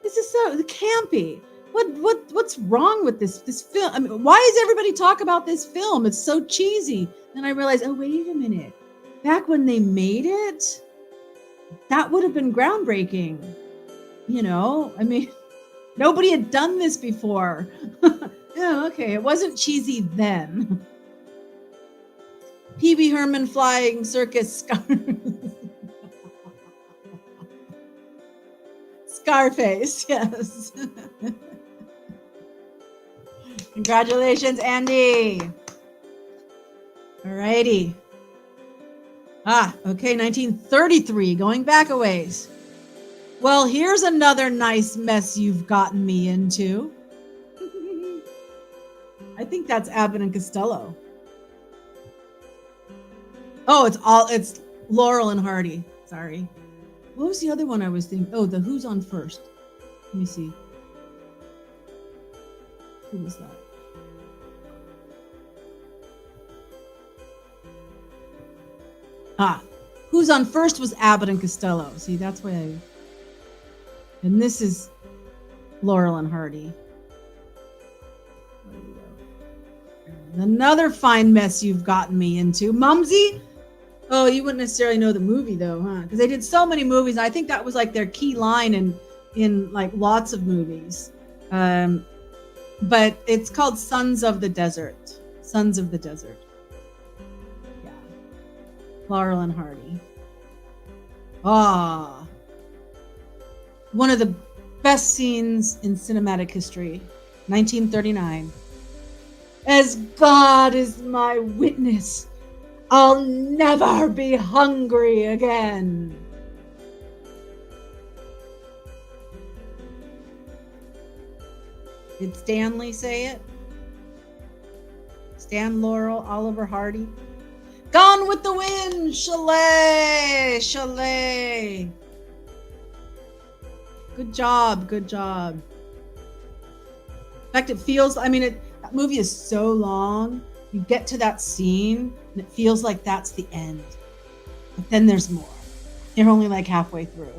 This is so campy. What's wrong with this film? I mean, why does everybody talk about this film? It's so cheesy. Then I realized, oh, wait a minute. Back when they made it, that would have been groundbreaking. Nobody had done this before. Yeah, okay. It wasn't cheesy then. Pee Wee Herman Flying Circus Scarface, yes. Congratulations, Andy. All righty. Okay, 1933, going back a ways. Well, here's another nice mess you've gotten me into. I think that's Abbott and Costello. Oh, it's Laurel and Hardy. Sorry. What was the other one I was thinking? Oh, the Who's on First. Let me see. Who was that? Who's on First was Abbott and Costello. See, that's why I... And this is Laurel and Hardy. Another fine mess you've gotten me into. Mumsy? Oh, you wouldn't necessarily know the movie though, huh? Because they did so many movies. I think that was like their key line in like lots of movies. But it's called Sons of the Desert. Sons of the Desert. Yeah. Laurel and Hardy. One of the best scenes in cinematic history. 1939. As God is my witness, I'll never be hungry again. Did Stanley say it? Stan Laurel, Oliver Hardy. Gone with the Wind, Chalet. Good job. In fact, it feels, That movie is so long. You get to that scene and it feels like that's the end. But then there's more. They're only like halfway through.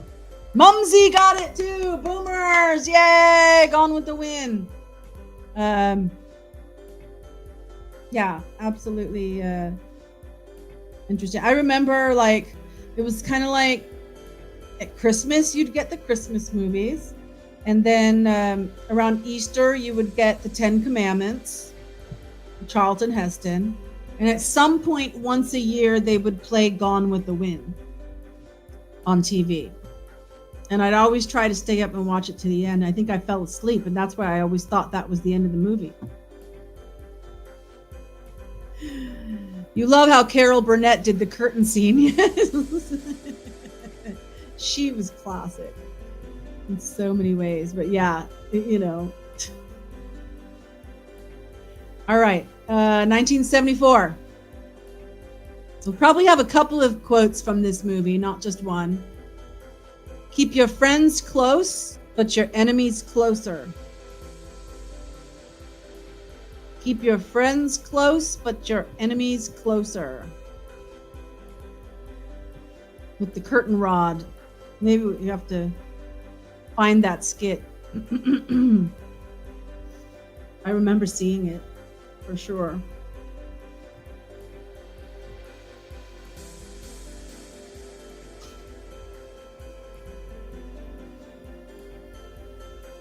Mumsy got it too. Boomers. Yay. Gone with the Wind. Yeah, absolutely interesting. I remember like it was kind of like at Christmas you'd get the Christmas movies, and then around Easter you would get the Ten Commandments, Charlton Heston, and at some point once a year they would play Gone with the Wind on TV. And I'd always try to stay up and watch it to the end. I think I fell asleep, and that's why I always thought that was the end of the movie. You love how Carol Burnett did the curtain scene. She was classic in so many ways, but yeah, you know. All right, 1974. We'll probably have a couple of quotes from this movie, not just one. Keep your friends close, but your enemies closer. Keep your friends close, but your enemies closer. With the curtain rod. Maybe you have to find that skit. I remember seeing it, for sure.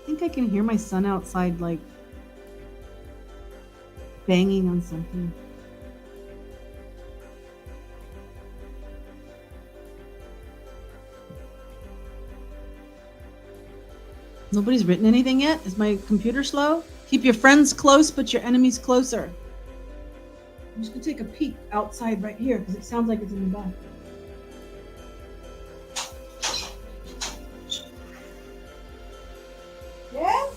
I think I can hear my son outside, like, banging on something. Nobody's written anything yet? Is my computer slow? Keep your friends close, but your enemies closer. I'm just gonna take a peek outside right here because it sounds like it's in the back. Yeah?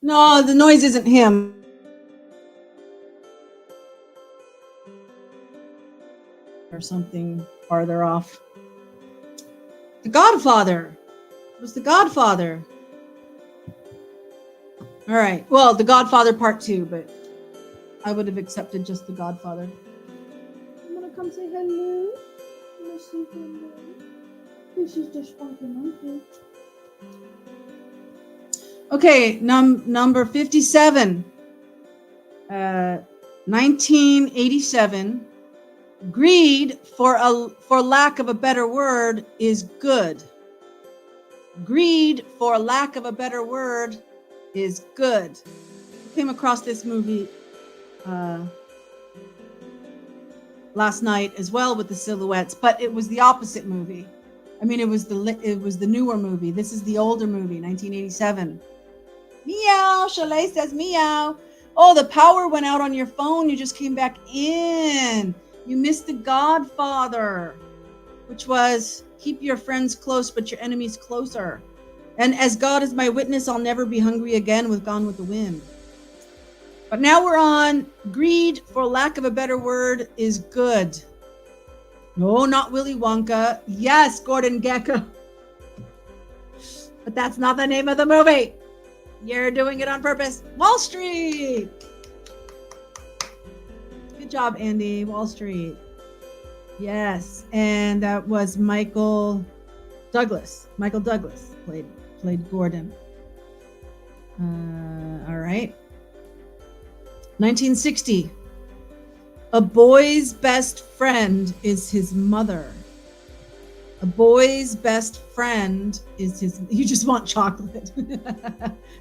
No, the noise isn't him. Or something farther off. The Godfather. It was The Godfather. All right. Well, The Godfather Part 2, but I would have accepted just The Godfather. I'm gonna come say hello. This is the spunky monkey. Okay, number 57. 1987. Greed, for lack of a better word, is good. Greed, for lack of a better word, is good. I came across this movie last night as well with the silhouettes, but it was the opposite movie. I mean, it was the newer movie. This is the older movie, 1987. Meow, Chalet says meow. Oh, the power went out on your phone. You just came back in. You missed The Godfather, which was keep your friends close, but your enemies closer. And as God is my witness, I'll never be hungry again with Gone with the Wind. But now we're on greed, for lack of a better word, is good. No, not Willy Wonka. Yes, Gordon Gekko. But that's not the name of the movie. You're doing it on purpose. Wall Street. Good job, Andy. Wall Street. Yes, and that was Michael Douglas. Michael Douglas played Gordon. All right. 1960. A boy's best friend is his mother. A boy's best friend is his... You just want chocolate.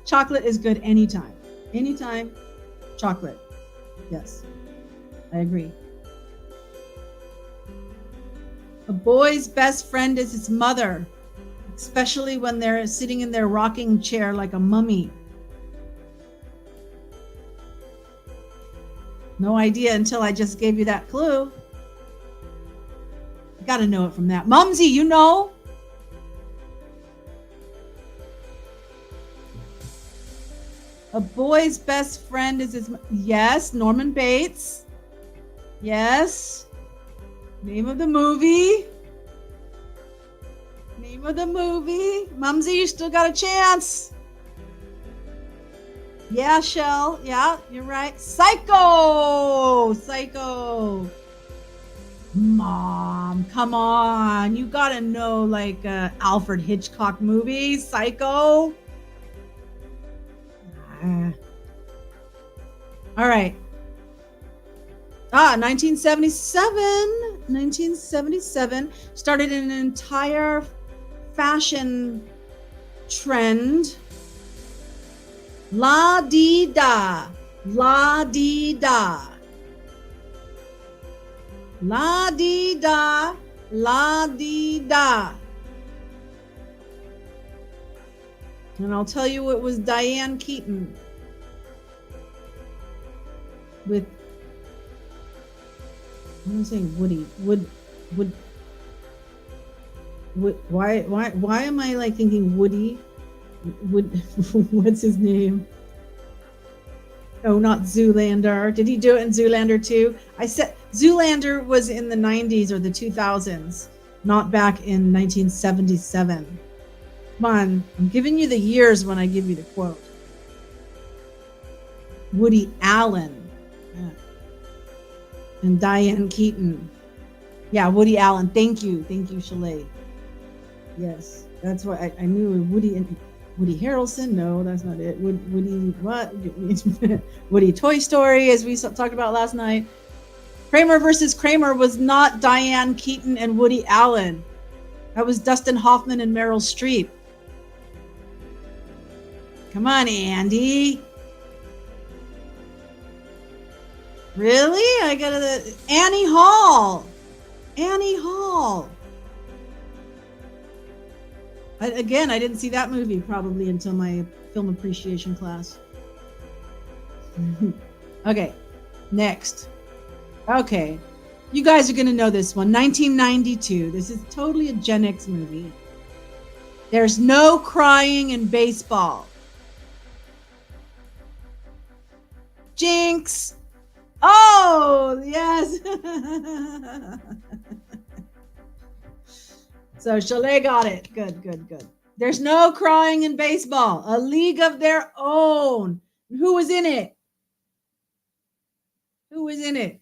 Chocolate is good anytime. Anytime, chocolate. Yes, I agree. A boy's best friend is his mother, especially when they're sitting in their rocking chair like a mummy. No idea until I just gave you that clue. You got to know it from that. Mumsy, you know? A boy's best friend is his... Yes, Norman Bates. Yes. Name of the movie. Name of the movie. Mumsy, you still got a chance. Yeah, Shell. Yeah, you're right. Psycho. Psycho. Mom, come on. You got to know like Alfred Hitchcock movies. Psycho. All right. 1977. 1977 started an entire fashion trend. La di da. La di da. La di da. La di da. And I'll tell you it was Diane Keaton with, I'm saying Woody. Why am I like thinking Woody? What's his name? Oh, not Zoolander. Did he do it in Zoolander too? I said Zoolander was in the 90s or the 2000s, not back in 1977. Come on, I'm giving you the years when I give you the quote. Woody Allen. Yeah. And Diane Keaton. Yeah, Woody Allen. Thank you, Shalay. Yes, that's why I knew Woody and Woody Harrelson. No, that's not it. Woody what? Woody Toy Story, as we talked about last night. Kramer versus Kramer was not Diane Keaton and Woody Allen. That was Dustin Hoffman and Meryl Streep. Come on, Andy. Really? I gotta... Annie Hall. Annie Hall. Again, I didn't see that movie probably until my film appreciation class. Okay, next. Okay, you guys are gonna know this one. 1992. This is totally a Gen X movie. There's no crying in baseball. Jinx. Oh, yes. So Chalet got it. Good. There's no crying in baseball. A League of Their Own. Who was in it? Who was in it?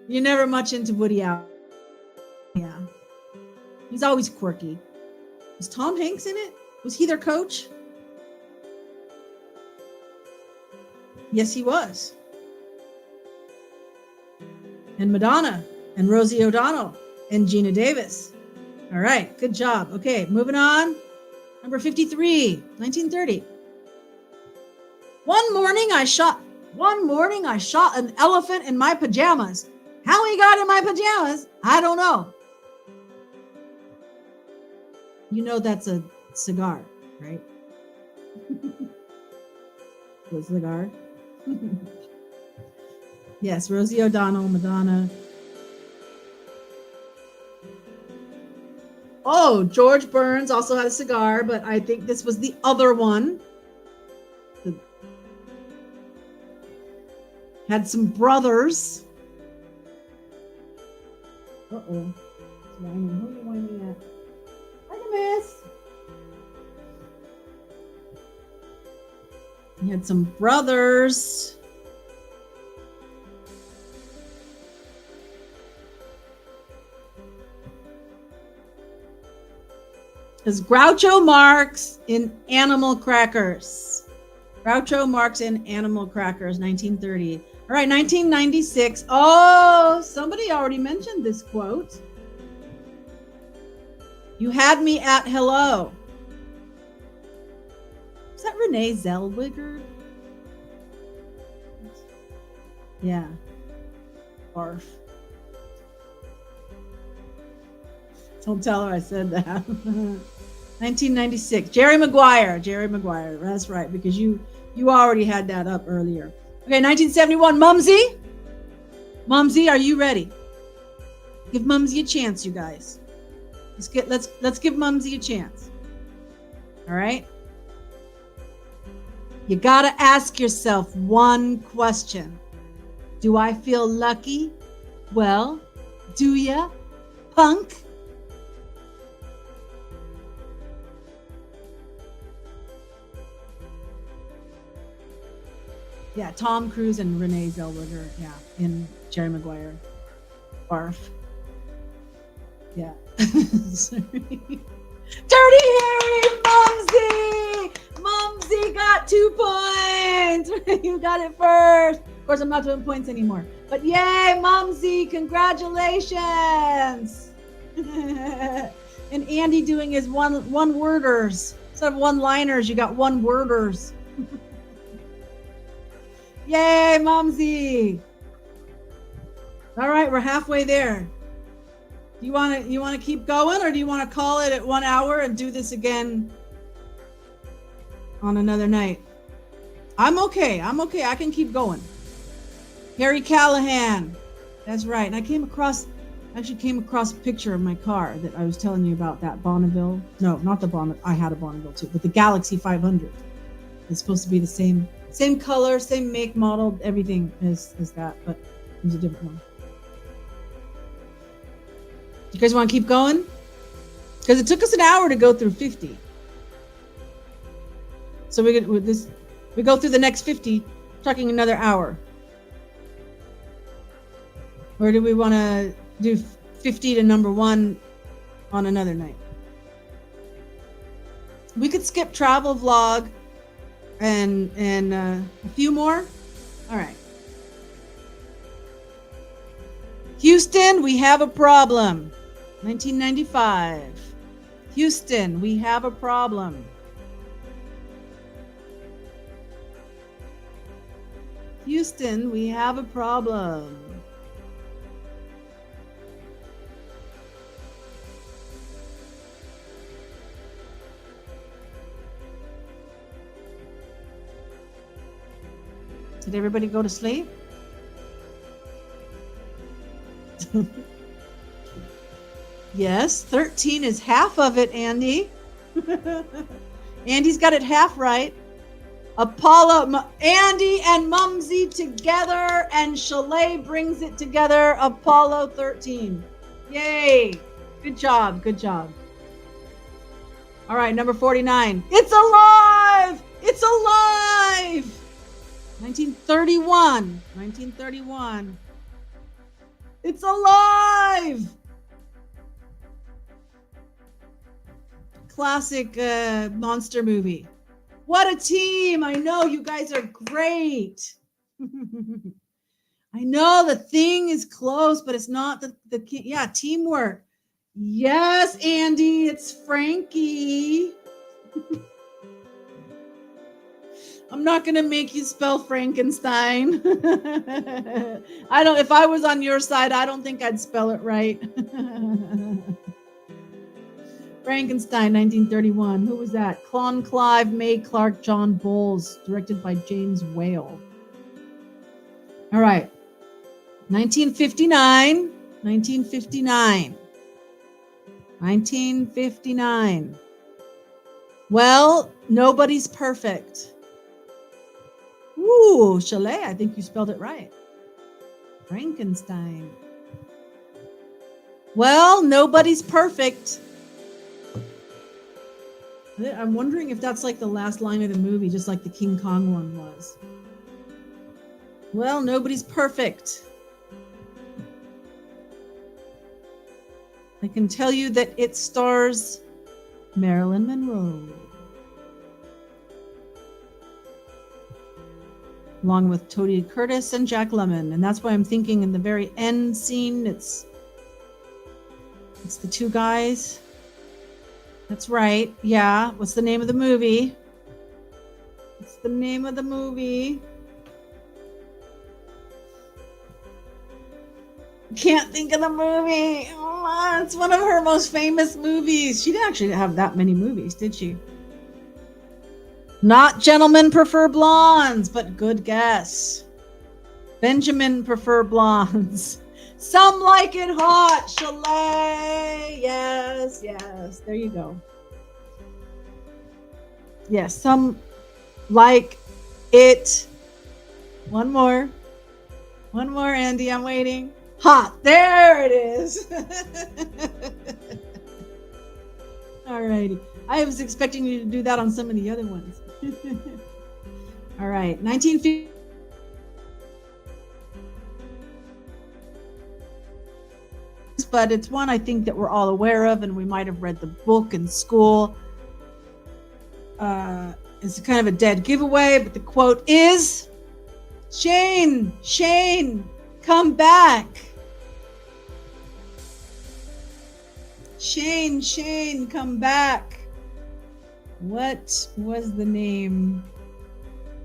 You're never much into Woody Allen. Yeah. He's always quirky. Was Tom Hanks in it? Was he their coach? Yes, he was. And Madonna and Rosie O'Donnell and Gina Davis. All right, good job. Okay, moving on. Number 53, 1930. One morning I shot an elephant in my pajamas. How he got in my pajamas, I don't know. You know that's a cigar, right? The cigar. Yes, Rosie O'Donnell, Madonna. Oh, George Burns also had a cigar, but I think this was the other one. Had some brothers. Uh-oh. Who are you whining at? Artemis! He had some brothers. Because Groucho Marx in Animal Crackers. Groucho Marx in Animal Crackers, 1930. All right, 1996. Oh, somebody already mentioned this quote. You had me at hello. Is that Renee Zellweger? Yeah. Barf. Don't tell her I said that. 1996. Jerry Maguire. That's right, because you already had that up earlier. Okay, 1971. Mumsy. Mumsy, are you ready? Give Mumsy a chance, you guys. Let's give Mumsy a chance. All right? You got to ask yourself one question. Do I feel lucky? Well, do ya, punk? Yeah, Tom Cruise and Renee Zellweger. Yeah, in Jerry Maguire. Barf. Yeah. Sorry. Dirty Harry, Mumsy! Mumsy got 2 points. You got it first. Of course, I'm not doing points anymore. But yay, Mumsy! Congratulations! And Andy doing his one-worders. Instead of one-liners, you got one-worders. Yay, Mumsy! All right, we're halfway there. You want to keep going, or do you want to call it at 1 hour and do this again on another night? I'm okay. I can keep going. Harry Callahan. That's right. And I came across a picture of my car that I was telling you about, that Bonneville. No, not the Bonneville. I had a Bonneville too, but the Galaxy 500. It's supposed to be the same color, same make, model, everything as that, but it was a different one. You guys want to keep going? Because it took us an hour to go through 50. So we go through the next 50, talking another hour. Or do we want to do 50 to number 1 on another night? We could skip travel vlog and a few more. All right. Houston, we have a problem. 1995. Houston, we have a problem. Houston, we have a problem. Did everybody go to sleep? Yes, 13 is half of it, Andy. Andy's got it half right. Apollo, Andy and Mumsy together, and Chalet brings it together. Apollo 13. Yay. Good job. All right, number 49. It's alive! It's alive! 1931. It's alive! Classic monster movie. What a team! I know you guys are great. I know the thing is close, but it's not the teamwork. Yes, Andy, it's Frankie. I'm not going to make you spell Frankenstein. If I was on your side, I don't think I'd spell it right. Frankenstein, 1931. Who was that? Clon Clive, May Clark, John Bowles, directed by James Whale. All right. 1959. Well, nobody's perfect. Ooh, Chalet, I think you spelled it right. Frankenstein. Well, nobody's perfect. I'm wondering if that's like the last line of the movie, just like the King Kong one was. Well, nobody's perfect. I can tell you that it stars Marilyn Monroe, along with Tony Curtis and Jack Lemmon. And that's why I'm thinking in the very end scene, it's the 2 guys. That's right. Yeah. What's the name of the movie? Can't think of the movie. Oh, it's one of her most famous movies. She didn't actually have that many movies, did she? Not Gentlemen Prefer Blondes, but good guess. Benjamin Prefer Blondes. Some Like It Hot, Chalet. Yes, yes. There you go. Yes, Some Like It. One more. One more, Andy. I'm waiting. Hot. There it is. All righty. I was expecting you to do that on some of the other ones. All right. 1950. But it's one I think that we're all aware of, and we might have read the book in school. It's kind of a dead giveaway, but the quote is, Shane, come back. Shane, come back. What was the name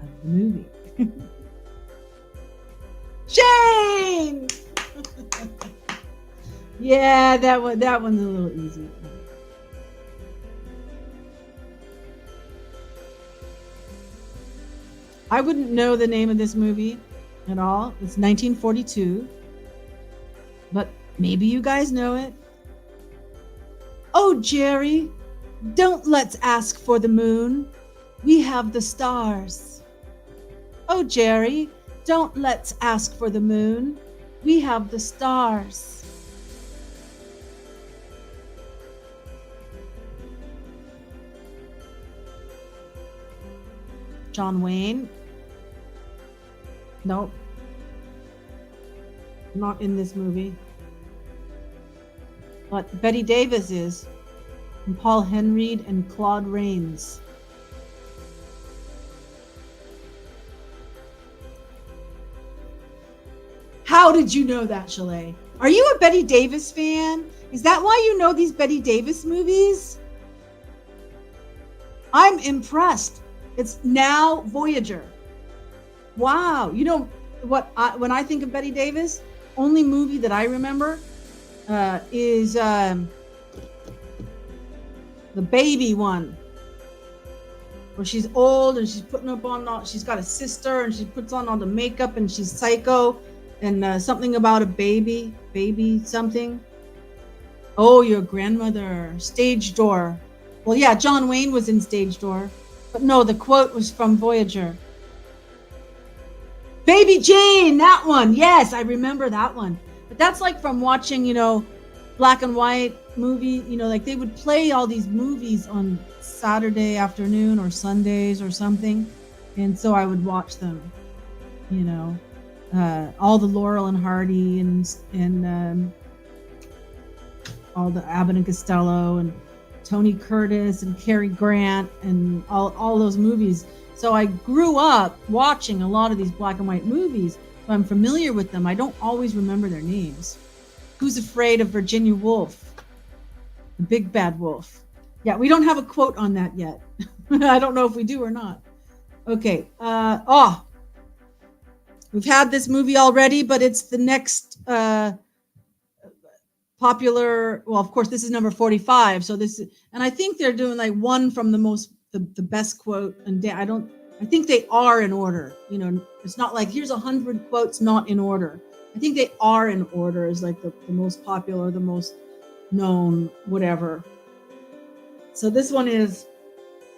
of the movie? Shane! Yeah, that one's a little easy. I wouldn't know the name of this movie at all. It's 1942. But maybe you guys know it. Oh, Jerry, don't let's ask for the moon. We have the stars. Oh, Jerry, don't let's ask for the moon. We have the stars. John Wayne. Nope. Not in this movie. But Betty Davis is. And Paul Henreid and Claude Rains. How did you know that, Chalet? Are you a Betty Davis fan? Is that why you know these Betty Davis movies? I'm impressed. It's now Voyager. Wow. You know what? When I think of Betty Davis, only movie that I remember is the baby one, where she's old and she's putting up on all, she's got a sister and she puts on all the makeup and she's psycho, and something about a baby something. Oh, your grandmother. Stage Door. Well, yeah, John Wayne was in Stage Door, but no, the quote was from Voyager. Baby Jane, that one. Yes, I remember that one. But that's like from watching, black and white movie, like they would play all these movies on Saturday afternoon or Sundays or something. And so I would watch them, all the Laurel and Hardy and all the Abbott and Costello and Tony Curtis and Cary Grant and all those movies. So I grew up watching a lot of these black and white movies, so I'm familiar with them. I don't always remember their names. Who's Afraid of Virginia Woolf? The Big Bad Wolf. Yeah, we don't have a quote on that yet. I don't know if we do or not. Okay. We've had this movie already, but it's the next popular. Well, of course, this is number 45. So and I think they're doing like one from the best quote, and I think they are in order. It's not like here's 100 quotes not in order. I think they are in order as like the most popular, the most known, whatever. So this one is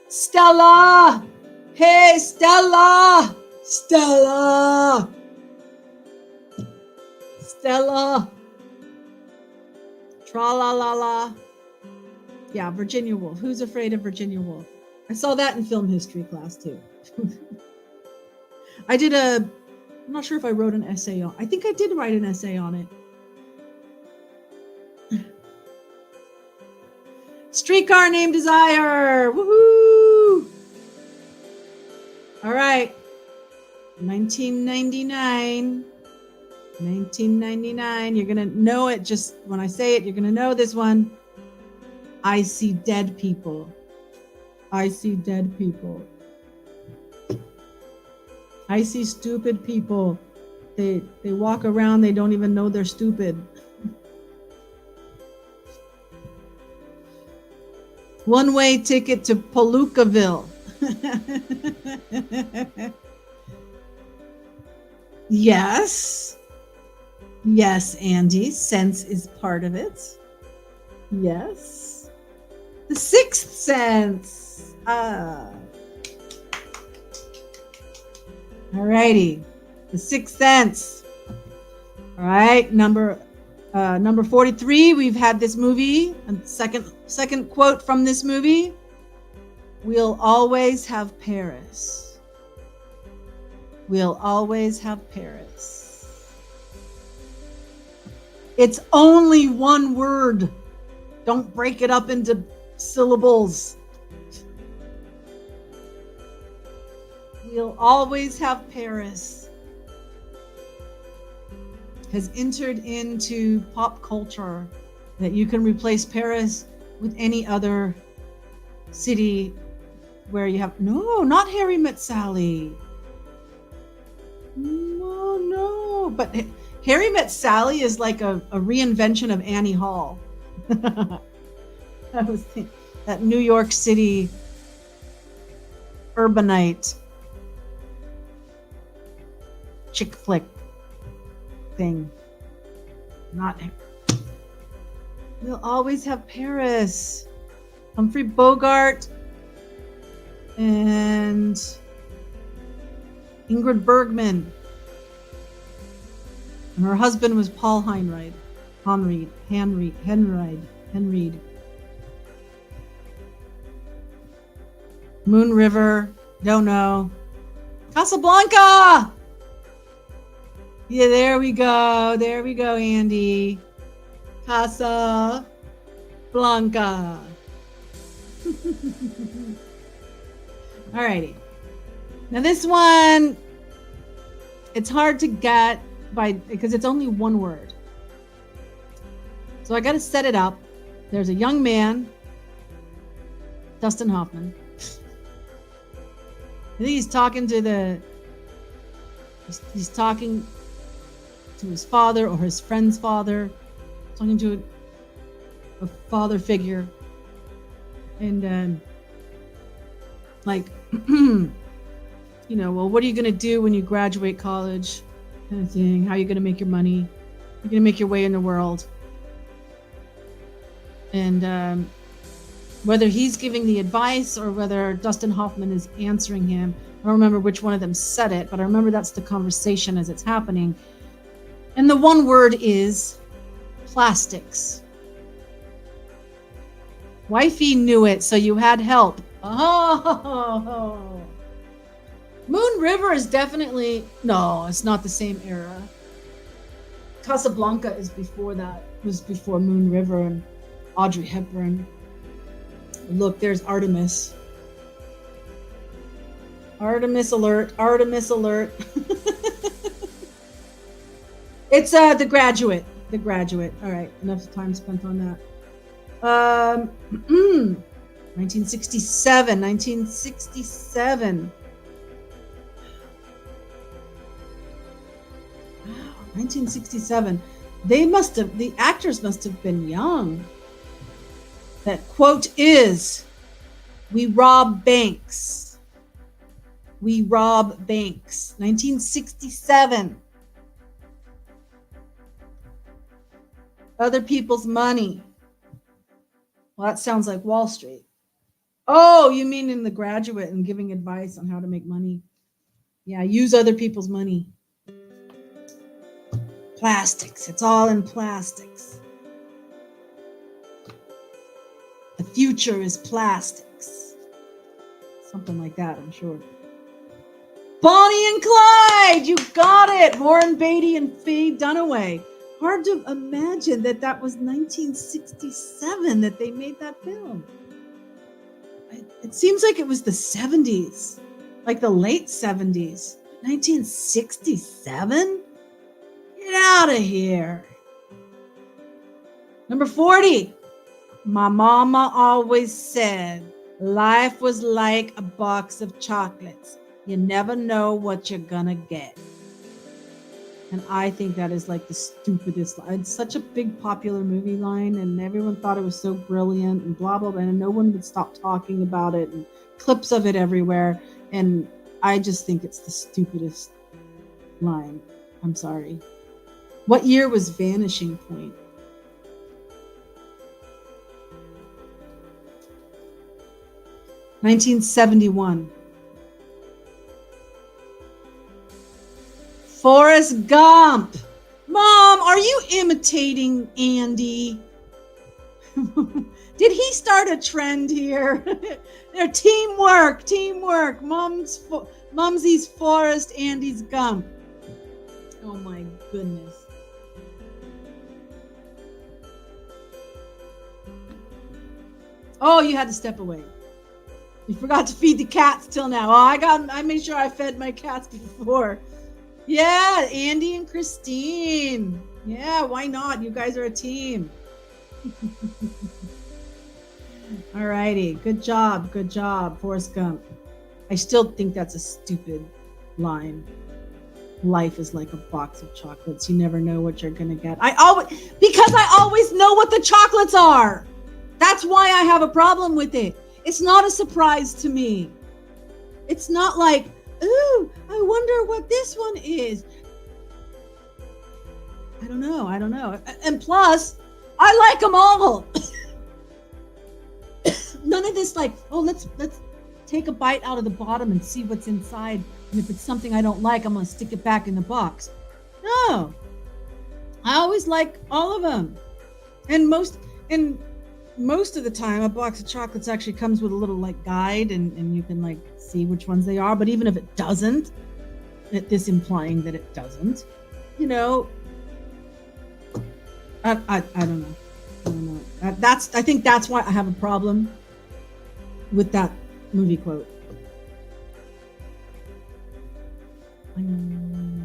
Stella. Hey, Stella. Stella. Tra la la la. Yeah, Virginia Woolf. Who's Afraid of Virginia Woolf? I saw that in film history class too. I'm not sure if I wrote an essay on. I think I did write an essay on it. Streetcar Named Desire. Woohoo! All right. 1999. You're going to know it just when I say it. You're going to know this one. I See Dead People. I see dead people. I see stupid people. They walk around, they don't even know they're stupid. One-way ticket to Palookaville. Yes. Yes, Andy. Sense is part of it. Yes. The sixth sense. Alrighty. The sixth sense. All right. Number 43. We've had this movie. And second quote from this movie. We'll always have Paris. We'll always have Paris. It's only one word. Don't break it up into syllables. We'll always have Paris has entered into pop culture that you can replace Paris with any other city where you have, no, not Harry Met Sally. No, but Harry Met Sally is like a reinvention of Annie Hall. That was that New York City urbanite chick flick thing. Not. We'll always have Paris. Humphrey Bogart and Ingrid Bergman. And her husband was Paul Henreid. Moon River, don't know. Casablanca! Yeah, there we go, Andy. Casablanca. Alrighty. Now this one, it's hard to get because it's only one word. So I got to set it up. There's a young man, Dustin Hoffman. I think he's talking to he's talking to his father or his friend's father, talking to a father figure, and like, well, what are you going to do when you graduate college? Kind of thing. How are you going to make your money? You're going to make your way in the world. And whether he's giving the advice or whether Dustin Hoffman is answering him, I don't remember which one of them said it, but I remember that's the conversation as it's happening. And the one word is plastics. Wifey knew it, so you had help. Oh. Moon River is definitely, no, it's not the same era. Casablanca is before that. It was before Moon River and Audrey Hepburn. Look, there's Artemis. Artemis alert. It's The Graduate. The Graduate. All right, enough time spent on that. 1967. 1967. The actors must have been young. That quote is, "We rob banks. We rob banks." 1967. Other people's money. Well, that sounds like Wall Street. Oh, you mean in The Graduate and giving advice on how to make money? Yeah, use other people's money. Plastics. It's all in plastics. The future is plastics. Something like that, I'm sure. Bonnie and Clyde! You got it! Warren Beatty and Faye Dunaway. Hard to imagine that was 1967 that they made that film. It seems like it was the 70s, like the late 70s. 1967? Get out of here. Number 40. My mama always said life was like a box of chocolates. You never know what you're gonna get. And I think that is like the stupidest. It's such a big popular movie line, and everyone thought it was so brilliant and blah blah blah, and no one would stop talking about it, and clips of it everywhere. And I just think it's the stupidest line. I'm sorry. What year was Vanishing Point? 1971. Forrest Gump. Mom, are you imitating Andy? Did he start a trend here? They're teamwork. Mumsy's Forrest, Andy's Gump. Oh my goodness. Oh, you had to step away. You forgot to feed the cats till now. Oh, I made sure I fed my cats before. Yeah, Andy and Christine. Yeah, why not? You guys are a team. All righty. Good job, Forrest Gump. I still think that's a stupid line. Life is like a box of chocolates. You never know what you're gonna get. Because I always know what the chocolates are. That's why I have a problem with it. It's not a surprise to me. It's not like, ooh, I wonder what this one is. I don't know. And plus, I like them all. None of this like, oh, let's take a bite out of the bottom and see what's inside. And if it's something I don't like, I'm going to stick it back in the box. No. I always like all of them. And most of the time, a box of chocolates actually comes with a little like guide, and you can like see which ones they are. But even if it doesn't, this implying that it doesn't, you know, I don't know. I think that's why I have a problem with that movie quote.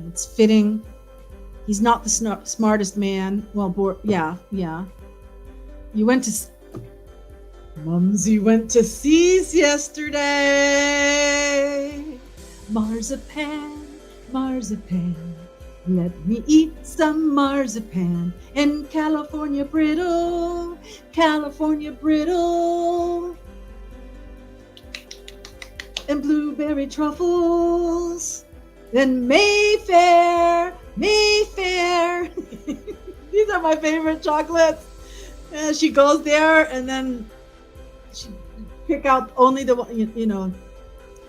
It's fitting. He's not the smartest man. Well, yeah. You went to... Mumsy went to Seas yesterday. Marzipan, let me eat some marzipan. And California brittle, and blueberry truffles, and Mayfair. These are my favorite chocolates. And she goes there, and then she pick out only the one, you know,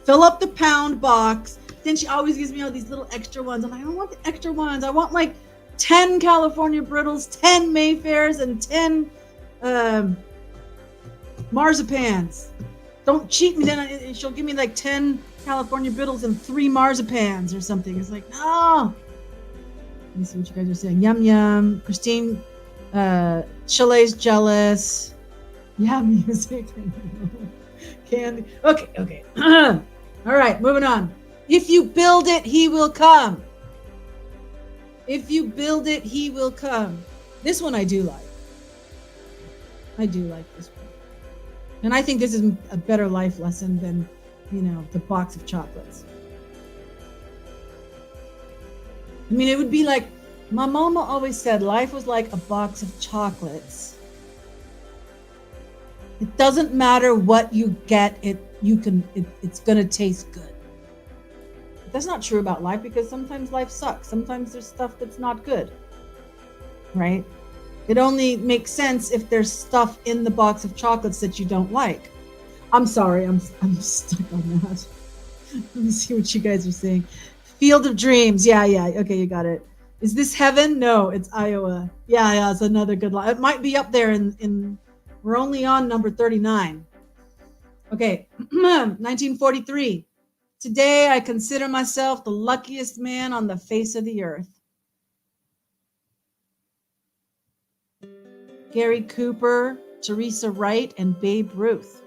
fill up the pound box. Then she always gives me all these little extra ones. I'm like, I don't want the extra ones. I want like 10 California brittles, 10 Mayfairs, and 10 marzipans. Don't cheat me. Then she'll give me like 10 California brittles and 3 marzipans or something. It's like, no. Let me see what you guys are saying. Yum yum. Christine, Chile's jealous. Yeah, music. Candy. Okay. All right, moving on. If you build it, he will come. If you build it, he will come. This one I do like. I do like this one. And I think this is a better life lesson than, you know, the box of chocolates. I mean, it would be like, my mama always said life was like a box of chocolates. It doesn't matter what you get, it's gonna taste good. But that's not true about life, because sometimes life sucks. Sometimes there's stuff that's not good, right? It only makes sense if there's stuff in the box of chocolates that you don't like. I'm sorry, I'm stuck on that. Let me see what you guys are saying. Field of Dreams, yeah, okay, you got it. Is this heaven? No, it's Iowa. Yeah, it's another good line. It might be up there in we're only on number 39. Okay, 1943. Today I consider myself the luckiest man on the face of the earth. Gary Cooper, Teresa Wright, and Babe Ruth.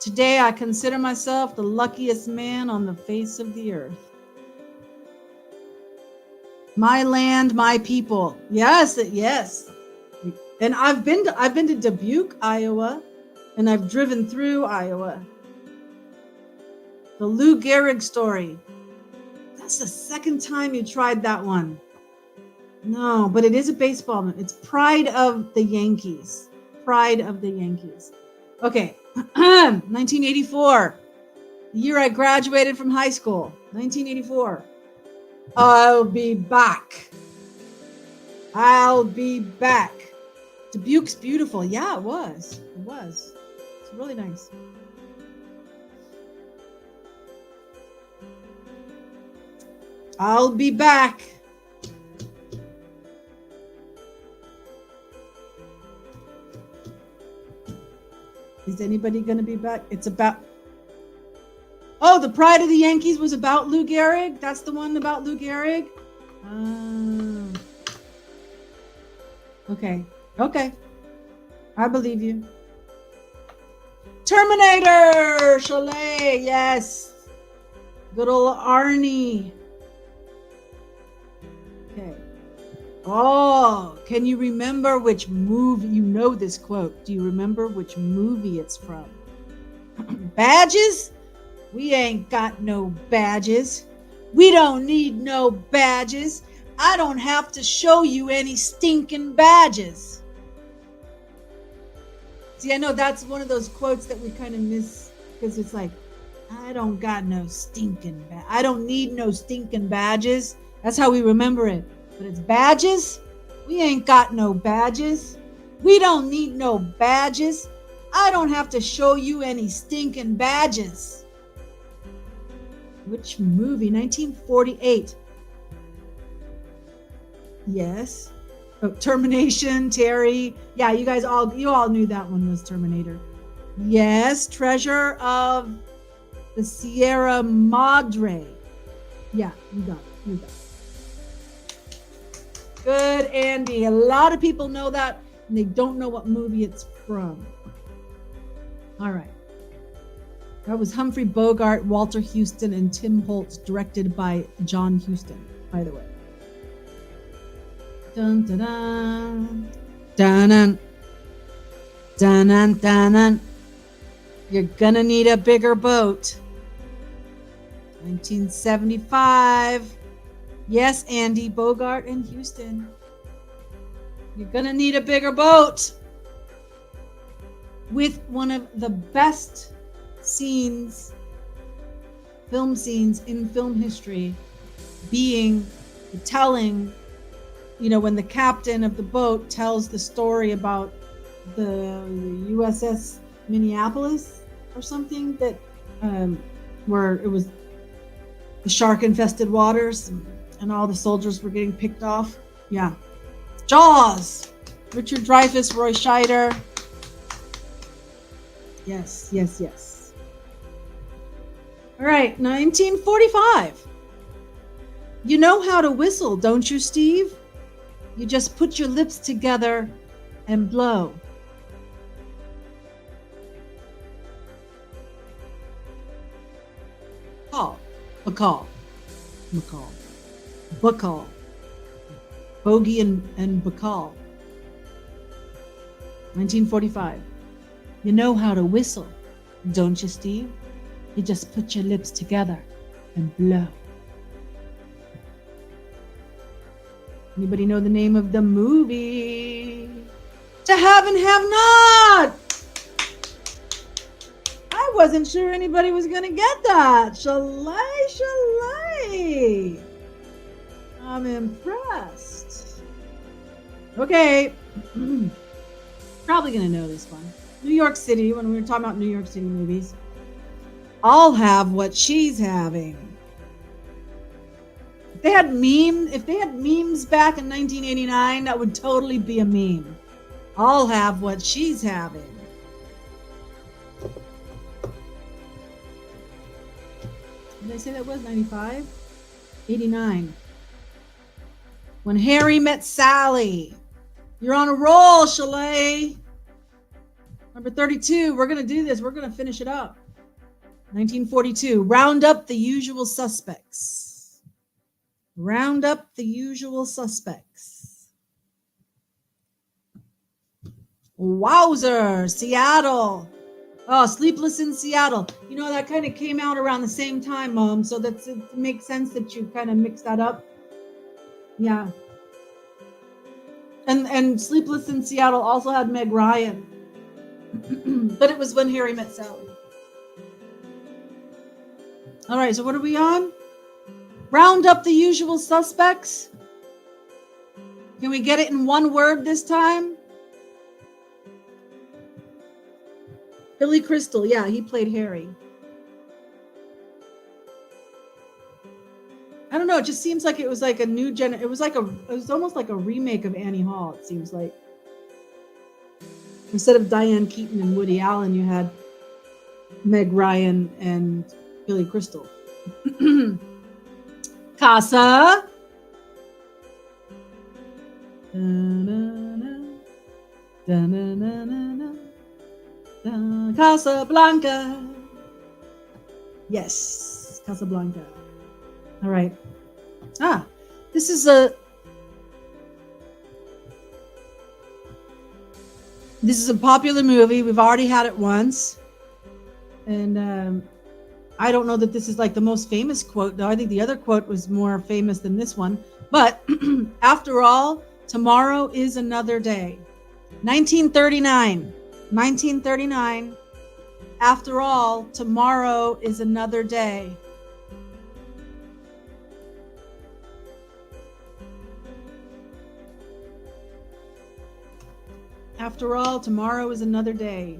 Today I consider myself the luckiest man on the face of the earth. My land, my people. Yes. And I've been to Dubuque, Iowa, and I've driven through Iowa. The Lou Gehrig story. That's the second time you tried that one. No, but it is a baseball. It's Pride of the Yankees. Pride of the Yankees. Okay. 1984. The year I graduated from high school. 1984. I'll be back. I'll be back. Dubuque's beautiful. Yeah, it was. It was. It's really nice. I'll be back. Is anybody going to be back? It's about... Oh, the Pride of the Yankees was about Lou Gehrig? That's the one about Lou Gehrig? Okay. Okay. I believe you. Terminator! Chalet, yes. Good old Arnie. Okay. Oh, can you remember which movie? You know this quote. Do you remember which movie it's from? Badges? We ain't got no badges. We don't need no badges. I don't have to show you any stinking badges. See, I know that's one of those quotes that we kind of miss because it's like, I don't got no stinking I don't need no stinking badges. That's how we remember it. But it's badges. We ain't got no badges. We don't need no badges. I don't have to show you any stinking badges. Which movie? 1948. Yes. Oh, Termination, Terry. Yeah, you all knew that one was Terminator. Yes, Treasure of the Sierra Madre. Yeah, you got it. You got it. Good, Andy. A lot of people know that, and they don't know what movie it's from. All right. That was Humphrey Bogart, Walter Huston, and Tim Holt, directed by John Huston, by the way. Dun dun dun. Dun dun. Dun dun dun dun. You're gonna need a bigger boat. 1975. Yes, Andy, Bogart and Huston. You're gonna need a bigger boat. With one of the best film scenes in film history, being the telling, when the captain of the boat tells the story about the USS Minneapolis or something that where it was the shark infested waters and all the soldiers were getting picked off. Yeah. Jaws. Richard Dreyfuss, Roy Scheider. Yes, yes, yes. All right, 1945. You know how to whistle, don't you, Steve? You just put your lips together and blow. Bacall. Bogey and Bacall. 1945. You know how to whistle, don't you, Steve? You just put your lips together and blow. Anybody know the name of the movie? To Have and Have Not! I wasn't sure anybody was going to get that. Chalet. I'm impressed. Okay. Probably going to know this one. New York City, when we were talking about New York City movies. I'll have what she's having. If they had memes back in 1989, that would totally be a meme. I'll have what she's having. Did I say that was 95? 89. When Harry Met Sally. You're on a roll, Chalet. Number 32. We're going to do this. We're going to finish it up. 1942. Round up the usual suspects. Round up the usual suspects. Wowzer, Seattle. Oh, Sleepless in Seattle. You know, that kind of came out around the same time, Mom. So it makes sense that you kind of mix that up. Yeah. And Sleepless in Seattle also had Meg Ryan. But it was When Harry Met Sally. All right, so what are we on? Round up the usual suspects. Can we get it in one word this time? Billy Crystal, yeah, he played Harry. I don't know, it just seems like it was like a new it was almost like a remake of Annie Hall, it seems like. Instead of Diane Keaton and Woody Allen, you had Meg Ryan and Billy Crystal. Casa. Casablanca. Yes, Casablanca. All right. This is a popular movie. We've already had it once. And I don't know that this is like the most famous quote, though. I think the other quote was more famous than this one. But after all, tomorrow is another day. 1939. 1939. After all, tomorrow is another day. After all, tomorrow is another day.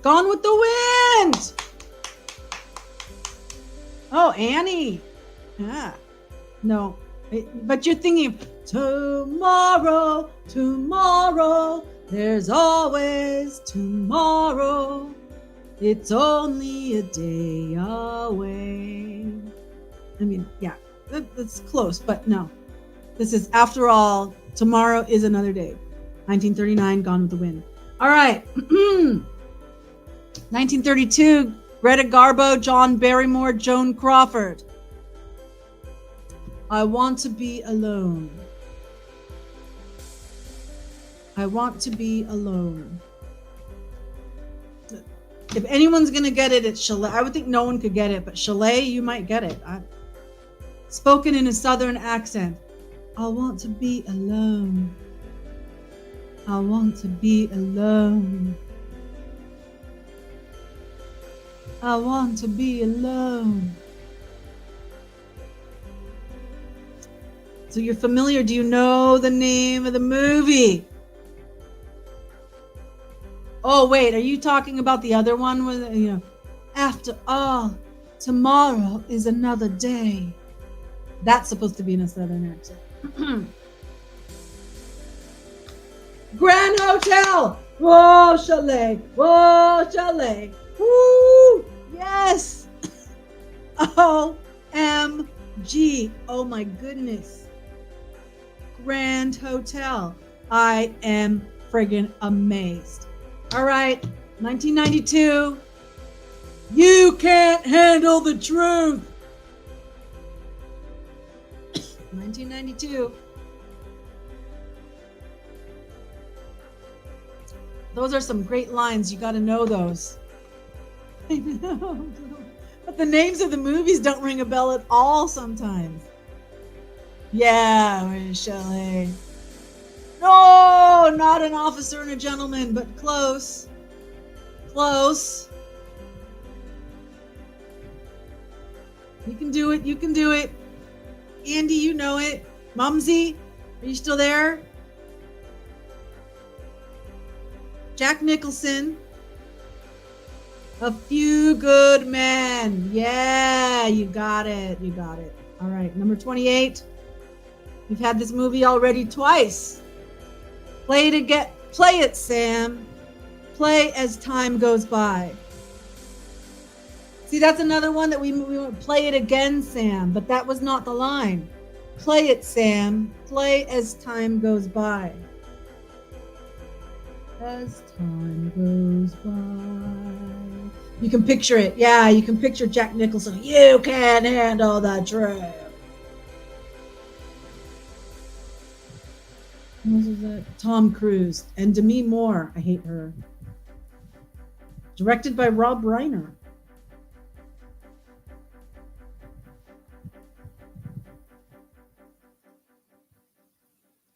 Gone with the Wind. Oh, Annie. Yeah. No. But you're thinking, tomorrow, tomorrow, there's always tomorrow. It's only a day away. I mean, yeah, that's close, but no. This is After All, Tomorrow is Another Day. 1939, Gone with the Wind. All right. 1932, Greta Garbo, John Barrymore, Joan Crawford. I want to be alone. I want to be alone. If anyone's going to get it, it's Chalet. I would think no one could get it, but Chalet, you might get it. Spoken in a southern accent. I want to be alone. I want to be alone. I want to be alone. So you're familiar? Do you know the name of the movie? Oh, wait, are you talking about the other one with, after all, tomorrow is another day? That's supposed to be in a southern accent. Grand Hotel. Whoa, Chalet. Whoa, Chalet. Woo! Yes. OMG. Oh my goodness. Grand Hotel. I am friggin' amazed. All right, 1992. You Can't Handle the Truth. 1992. Those are some great lines. You got to know those. I know. But the names of the movies don't ring a bell at all sometimes. Yeah, Chalet. No, not An Officer and a Gentleman, but close. Close. You can do it. You can do it. Andy, you know it. Mumsy, are you still there? Jack Nicholson. A Few Good Men. Yeah, you got it. You got it. All right, number 28. We've had this movie already twice. Play it, Sam. Play as time goes by. See, that's another one that we would play it again, Sam, but that was not the line. Play it, Sam. Play as time goes by. As time goes by. You can picture it. Yeah, you can picture Jack Nicholson. You can't handle the truth. What was that? Tom Cruise and Demi Moore. I hate her. Directed by Rob Reiner.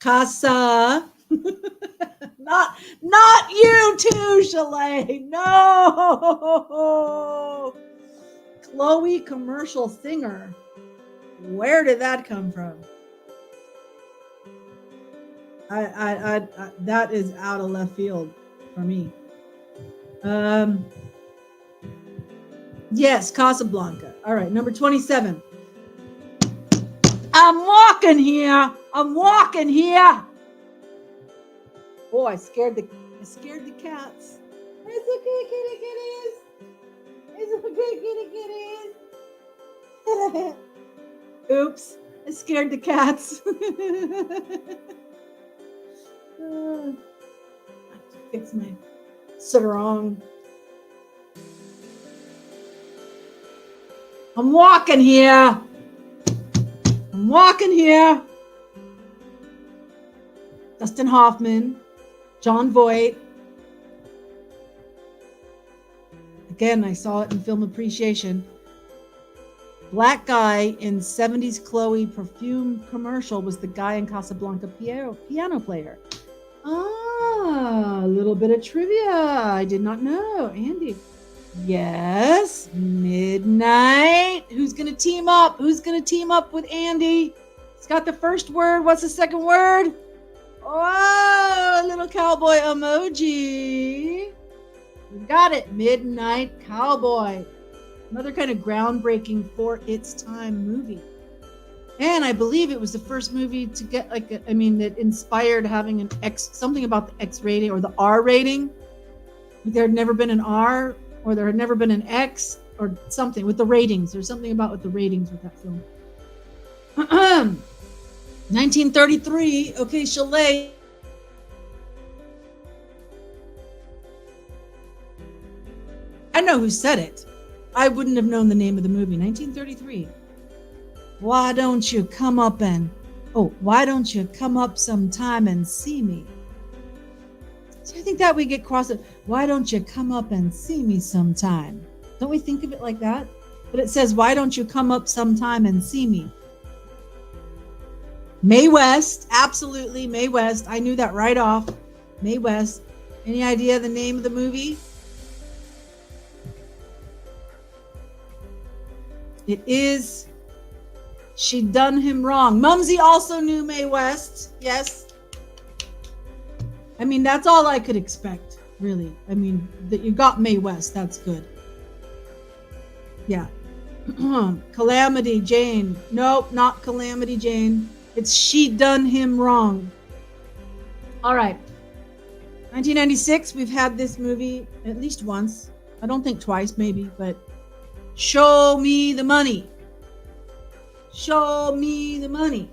Casa. Not you too, Chalet. No. Chloe commercial singer. Where did that come from? I that is out of left field for me. Yes, Casablanca. All right, number 27. I'm walking here. Oh, I scared the cats. It's okay, kitty kitties. It's okay, kitty kitties. Oops, I scared the cats. I have to fix my sarong. I'm walking here. Dustin Hoffman, John Voight. Again, I saw it in Film Appreciation. Black guy in 70s Chloe perfume commercial was the guy in Casablanca piano player. Ah, a little bit of trivia. I did not know. Andy. Yes, Midnight. Who's going to team up? With Andy? It's got the first word. What's the second word? Oh, a little cowboy emoji. We got it. Midnight Cowboy. Another kind of groundbreaking for its time movie. And I believe it was the first movie to get that inspired having something about the X rating or the R rating. There had never been an R or there had never been an X or something with the ratings. There's something about with the ratings with that film. 1933. Okay, Chalet. I know who said it. I wouldn't have known the name of the movie. 1933. Why don't you come up sometime and see me? So I think that we get crossed. Why don't you come up and see me sometime? Don't we think of it like that? But it says, why don't you come up sometime and see me? Mae West. Absolutely. Mae West. I knew that right off. Mae West. Any idea the name of the movie? It is She Done Him Wrong. Mumsy also knew Mae West. Yes. That's all I could expect, really. That you got Mae West. That's good. Yeah. Calamity Jane. Nope, not Calamity Jane. It's She Done Him Wrong. All right. 1996, we've had this movie at least once. I don't think twice, maybe, but Show Me the Money. Show Me the Money.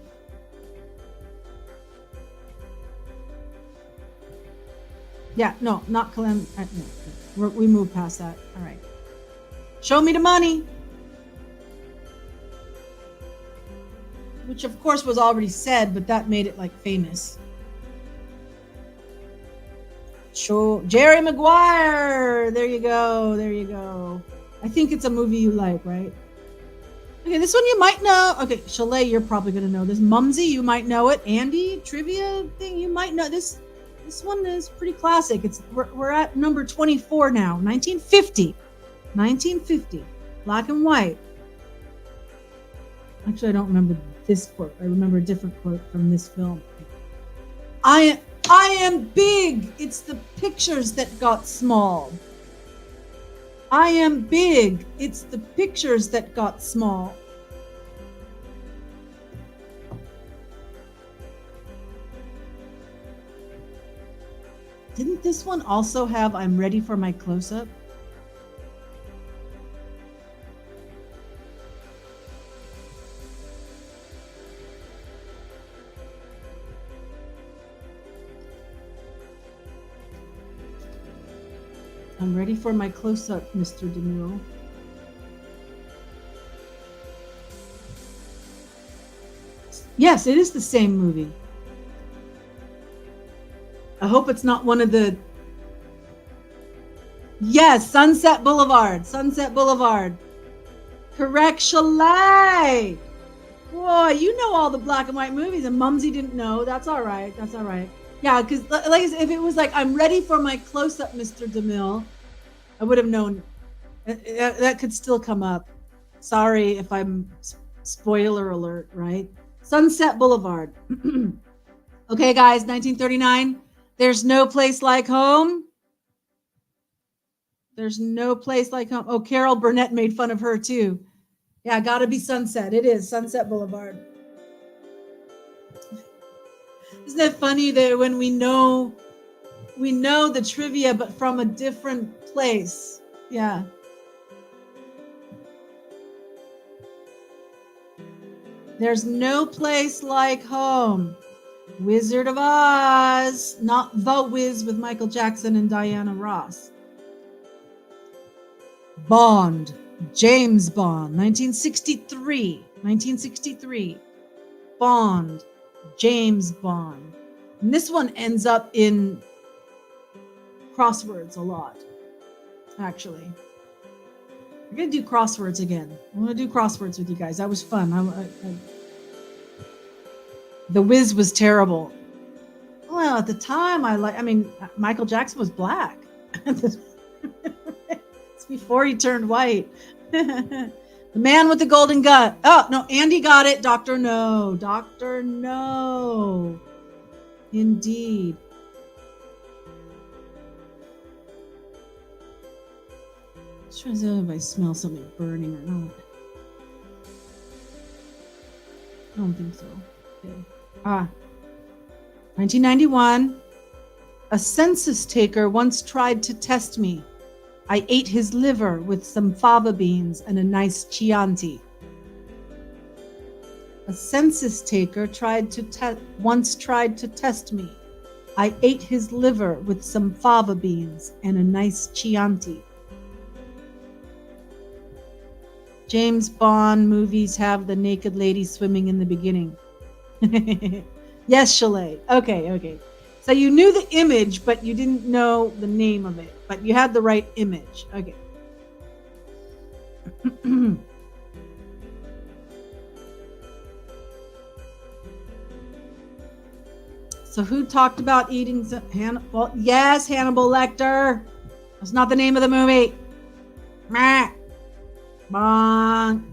Yeah, no, not Calamity. No, we moved past that. All right. Show Me the Money. Which, of course, was already said, but that made it, famous. Jerry Maguire. There you go. I think it's a movie you like, right? Okay, this one you might know. Okay, Chalet, you're probably going to know this. Mumsy, you might know it. Andy, trivia thing, you might know this. This one is pretty classic. We're at number 24 now. 1950. Black and white. Actually, I don't remember this quote. I remember a different quote from this film. I am big. It's the pictures that got small. I am big. It's the pictures that got small. Didn't this one also have I'm ready for my close-up? I'm ready for my close-up, Mr. De Niro. Yes, it is the same movie. I hope it's not one of the Yes, Sunset Boulevard. Sunset Boulevard. Correct, Chalet. Boy, you know all the black and white movies, and Mumsy didn't know. That's all right. That's all right. Yeah, because like if it was like I'm ready for my close up, Mr. DeMille, I would have known. That could still come up. Sorry if I'm spoiler alert, right? Sunset Boulevard. Okay, guys, 1939. There's no place like home. There's no place like home. Oh, Carol Burnett made fun of her too. Yeah, gotta be Sunset. It is Sunset Boulevard. Isn't it funny that when we know the trivia, but from a different place? Yeah. There's no place like home. Wizard of Oz, not The Wiz with Michael Jackson and Diana Ross. Bond, James Bond, 1963. 1963. Bond, James Bond. And this one ends up in crosswords a lot, actually. We're going to do crosswords again. I want to do crosswords with you guys. That was fun. The Wiz was terrible. Well, at the time, Michael Jackson was black. It's before he turned white. The Man with the Golden Gun. Oh, no, Andy got it. Dr. No. Dr. No. Indeed. Just trying to see if I smell something burning or not. I don't think so. Okay. 1991. A census taker once tried to test me. I ate his liver with some fava beans and a nice Chianti. A census taker once tried to test me. I ate his liver with some fava beans and a nice Chianti. James Bond movies have the naked lady swimming in the beginning. Yes, Chalet. Okay. So you knew the image, but you didn't know the name of it. But you had the right image. Okay. So who talked about eating Hannibal? Yes, Hannibal Lecter. That's not the name of the movie. Bond.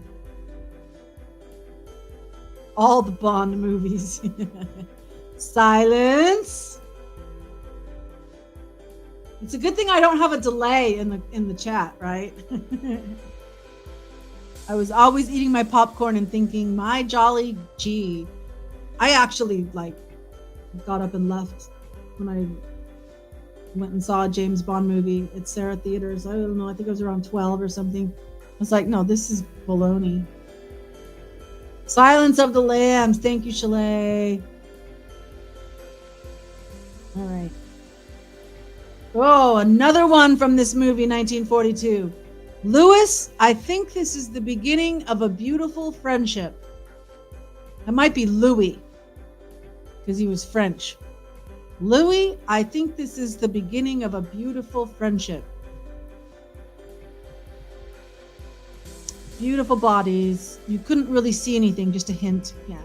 All the Bond movies. Silence. It's a good thing I don't have a delay in the chat, right? I was always eating my popcorn and thinking, my jolly gee. I actually got up and left when I went and saw a James Bond movie at Sarah Theaters. I don't know, I think it was around 12 or something. I was like, no, this is baloney. Silence of the Lambs. Thank you, Chalet. All right. Oh, another one from this movie, 1942. Louis, I think this is the beginning of a beautiful friendship. It might be Louis, because he was French. Louis, I think this is the beginning of a beautiful friendship. Beautiful bodies. You couldn't really see anything, just a hint. Yeah.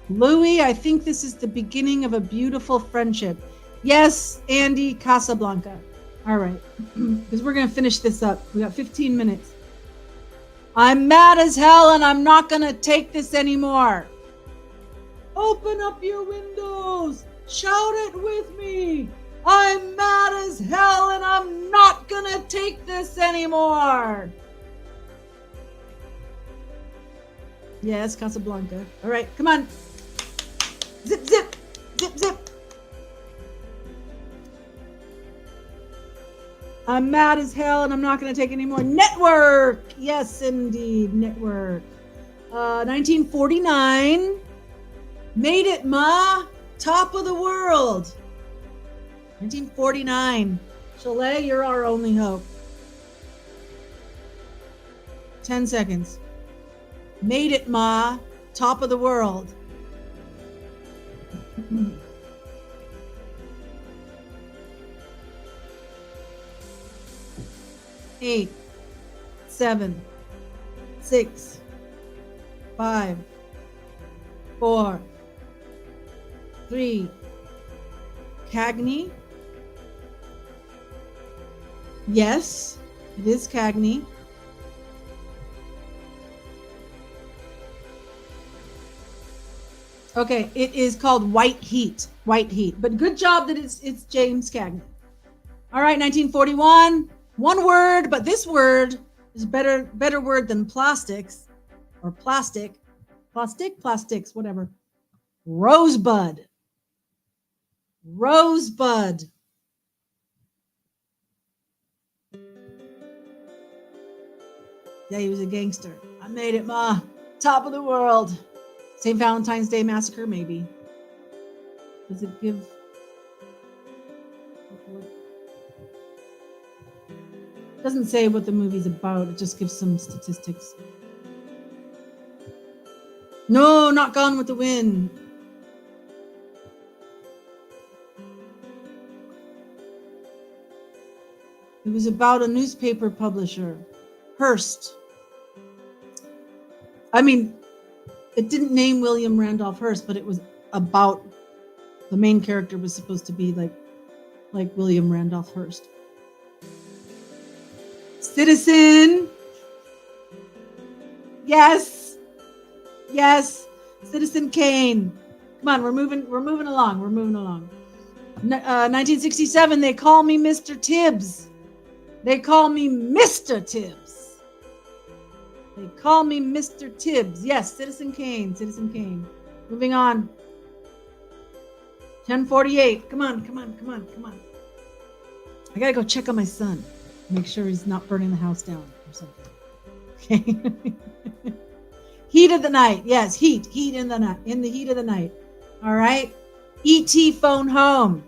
Louis, I think this is the beginning of a beautiful friendship. Yes, Andy, Casablanca. All right, because we're going to finish this up. We got 15 minutes. I'm mad as hell and I'm not going to take this anymore. Open up your windows. Shout it with me. I'm mad as hell and I'm not going to take this anymore. Yes, Casablanca. All right, come on. Zip, zip, zip, zip. I'm mad as hell and I'm not going to take any more. Network. Yes, indeed. Network. 1949. Made it, Ma. Top of the world. 1949. Chalet, you're our only hope. 10 seconds. Made it, Ma. Top of the world. 8, 7, 6, 5, 4, 3. Cagney. Yes, it is Cagney. Okay, it is called White Heat. White Heat. But good job that it's James Cagney. All right, 1941. One word, but this word is better word than plastics or plastics, whatever. Rosebud. Rosebud. Yeah, he was a gangster. I made it, Ma. Top of the world. St. Valentine's Day Massacre, maybe. Does it give? It doesn't say what the movie's about. It just gives some statistics. No, not Gone with the Wind. It was about a newspaper publisher, Hearst. I mean, it didn't name William Randolph Hearst, but it was about, the main character was supposed to be like William Randolph Hearst. Citizen. Yes. Citizen Kane. Come on, we're moving along. 1967, they call me Mr. Tibbs. They call me Mr. Tibbs. Yes, Citizen Kane. Moving on. 10:48. Come on. I gotta go check on my son. Make sure he's not burning the house down or something. Okay. Heat of the night. Yes, heat in the night. In the heat of the night. All right. E.T. Phone Home.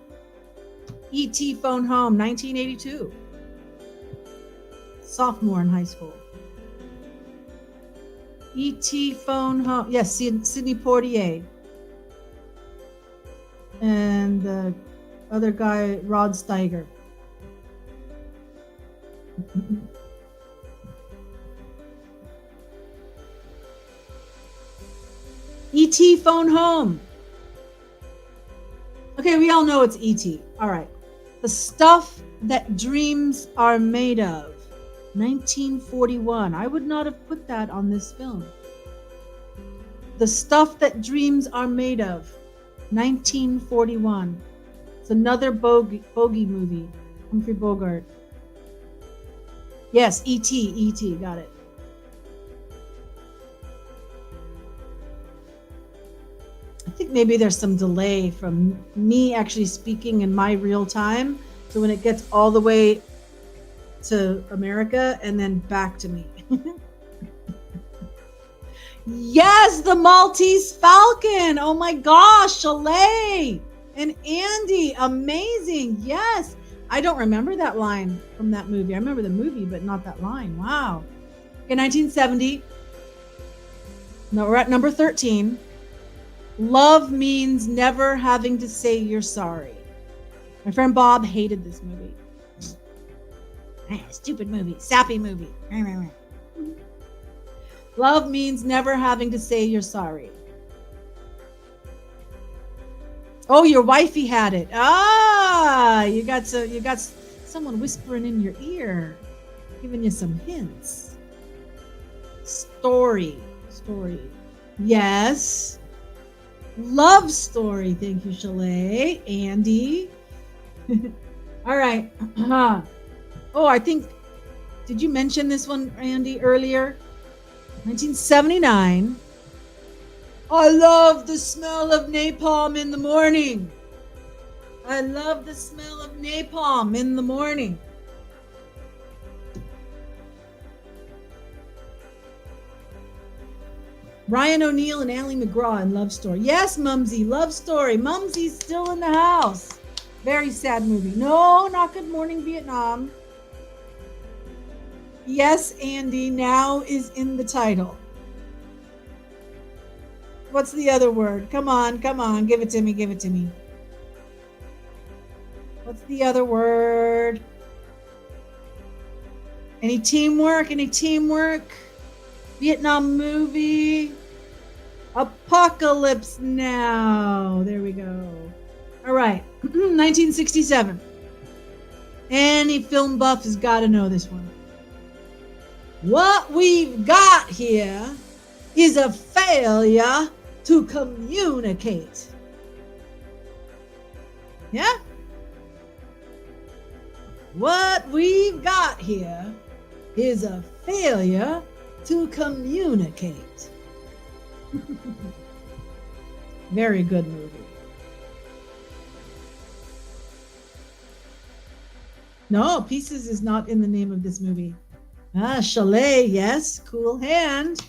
1982. Sophomore in high school. E.T. Phone Home. Yes, Sidney Poitier. And the other guy, Rod Steiger. E.T. Phone Home. Okay, we all know it's E.T. All right. The Stuff That Dreams Are Made Of. 1941. I would not have put that on this film. The Stuff That Dreams Are Made Of. 1941. It's another bogey movie. Humphrey Bogart. Yes, E.T. Got it. I think maybe there's some delay from me actually speaking in my real time. So when it gets all the way to America and then back to me. Yes, the Maltese Falcon. Oh my gosh, Chalet and Andy. Amazing. Yes. I don't remember that line from that movie. I remember the movie, but not that line. Wow. In 1970, no, we're at number 13. Love Means Never Having to Say You're Sorry. My friend Bob hated this movie. Stupid movie. Sappy movie. Love Means Never Having to Say You're Sorry. Oh, your wifey had it. You got someone whispering in your ear, giving you some hints. Story. Yes. Love Story. Thank you, Chalet. Andy. All right. Oh, I think, did you mention this one, Andy, earlier? 1979. I love the smell of napalm in the morning. Ryan O'Neal and Ally McGraw in Love Story. Yes, Mumsy, Love Story. Mumsy's still in the house. Very sad movie. No, not Good Morning Vietnam. Yes, Andy, now is in the title. What's the other word? Come on, come on. Give it to me. Give it to me. What's the other word? Any teamwork? Any teamwork? Vietnam movie. Apocalypse Now. There we go. All right. 1967. Any film buff has got to know this one. What we've got here is a failure to communicate. Yeah? What we've got here is a failure to communicate. Very good movie. No, Pieces is not in the name of this movie. Chalet, yes. Cool Hand.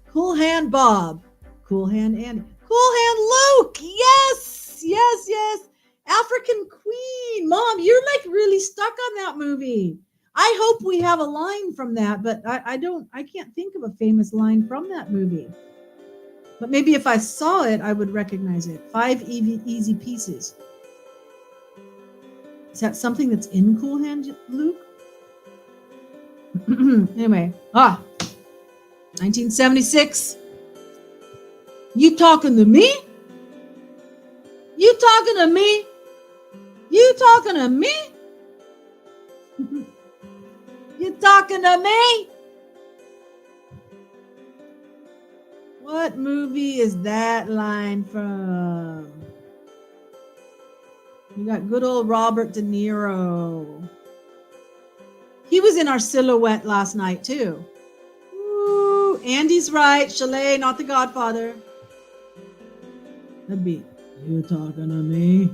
Cool Hand Bob. Cool Hand Andy. Cool Hand Luke. Yes, yes, yes. African Queen. Mom, you're like really stuck on that movie. I hope we have a line from that, but I can't think of a famous line from that movie. But maybe if I saw it, I would recognize it. 5 Easy Pieces. Is that something that's in Cool Hand Luke? Anyway, 1976. You talking to me? You talking to me? You talking to me? You talking to me? What movie is that line from? You got good old Robert De Niro. He was in our silhouette last night too. Ooh, Andy's right. Chalet, not The Godfather. That'd be you talking to me.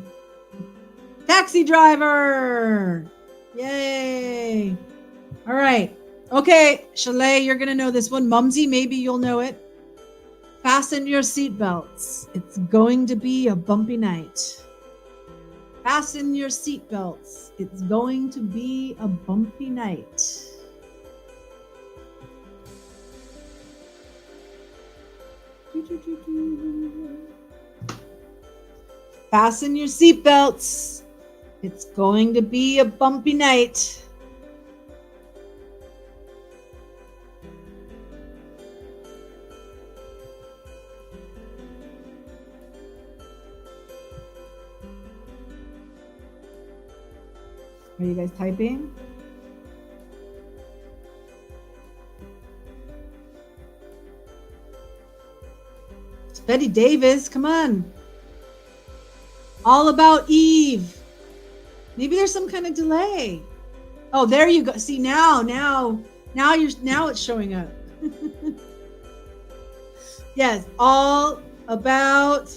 Taxi Driver. Yay. All right. Okay, Chalet, you're going to know this one. Mumsy, maybe you'll know it. Fasten your seatbelts. It's going to be a bumpy night. Fasten your seatbelts. It's going to be a bumpy night. Fasten your seatbelts. It's going to be a bumpy night. Are you guys typing? It's Betty Davis. Come on. All About Eve. Maybe there's some kind of delay. Oh, there you go. See now it's showing up. Yes, All About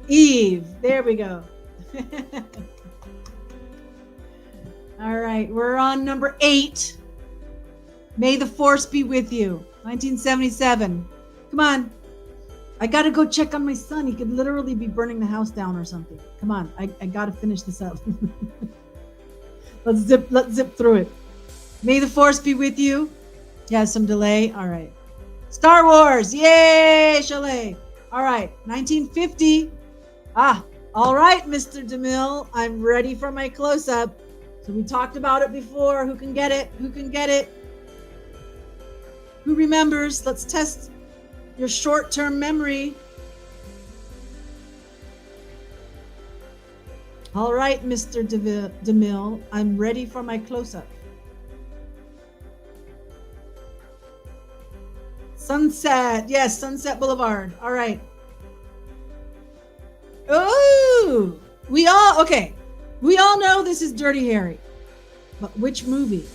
Eve. There we go. All right, we're on number 8. May the Force be with you. 1977. Come on. I got to go check on my son. He could literally be burning the house down or something. Come on. I got to finish this up. Let's zip through it. May the Force be with you. Yeah, some delay. All right. Star Wars. Yay, Chalet. All right. 1950. All right, Mr. DeMille. I'm ready for my close-up. So we talked about it before. Who can get it? Who can get it? Who remembers? Let's test your short-term memory. All right, Mr. DeMille, I'm ready for my close-up. Sunset. Yes, Sunset Boulevard. All right. Oh, we all know this is Dirty Harry. But which movie?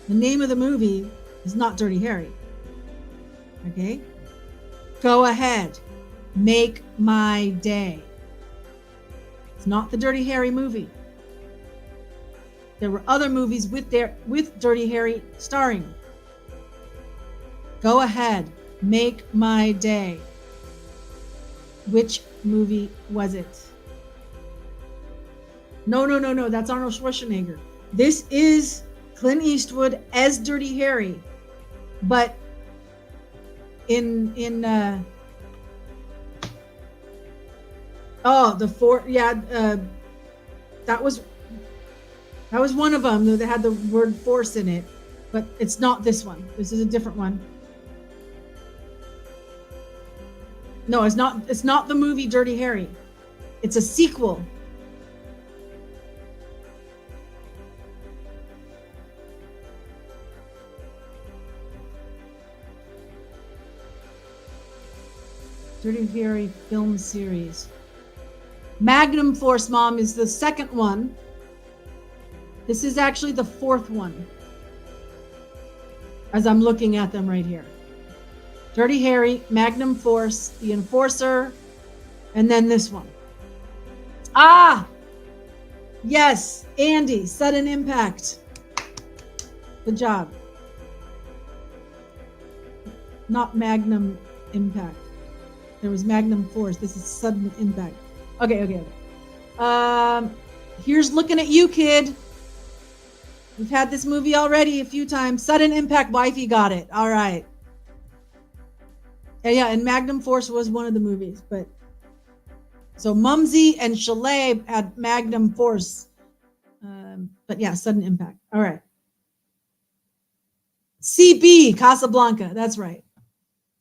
The name of the movie is not Dirty Harry. Okay? Go ahead. Make my day. It's not the Dirty Harry movie. There were other movies with Dirty Harry starring. Go ahead. Make my day. Which movie was it? No. That's Arnold Schwarzenegger. This is Clint Eastwood as Dirty Harry. But that was one of them that had the word force in it, but it's not this one. This is a different one. No, it's not the movie Dirty Harry. It's a sequel. Dirty Harry film series. Magnum Force, Mom, is the second one. This is actually the fourth one, as I'm looking at them right here. Dirty Harry, Magnum Force, The Enforcer, and then this one. Ah! Yes, Andy, Sudden Impact. Good job. Not Magnum Impact. There was Magnum Force. This is Sudden Impact. Okay. Here's Looking at You, Kid. We've had this movie already a few times. Sudden Impact, wifey got it. All right. And Magnum Force was one of the movies, but so Mumsy and Chalet had Magnum Force. But yeah, Sudden Impact. All right. CB, Casablanca. That's right.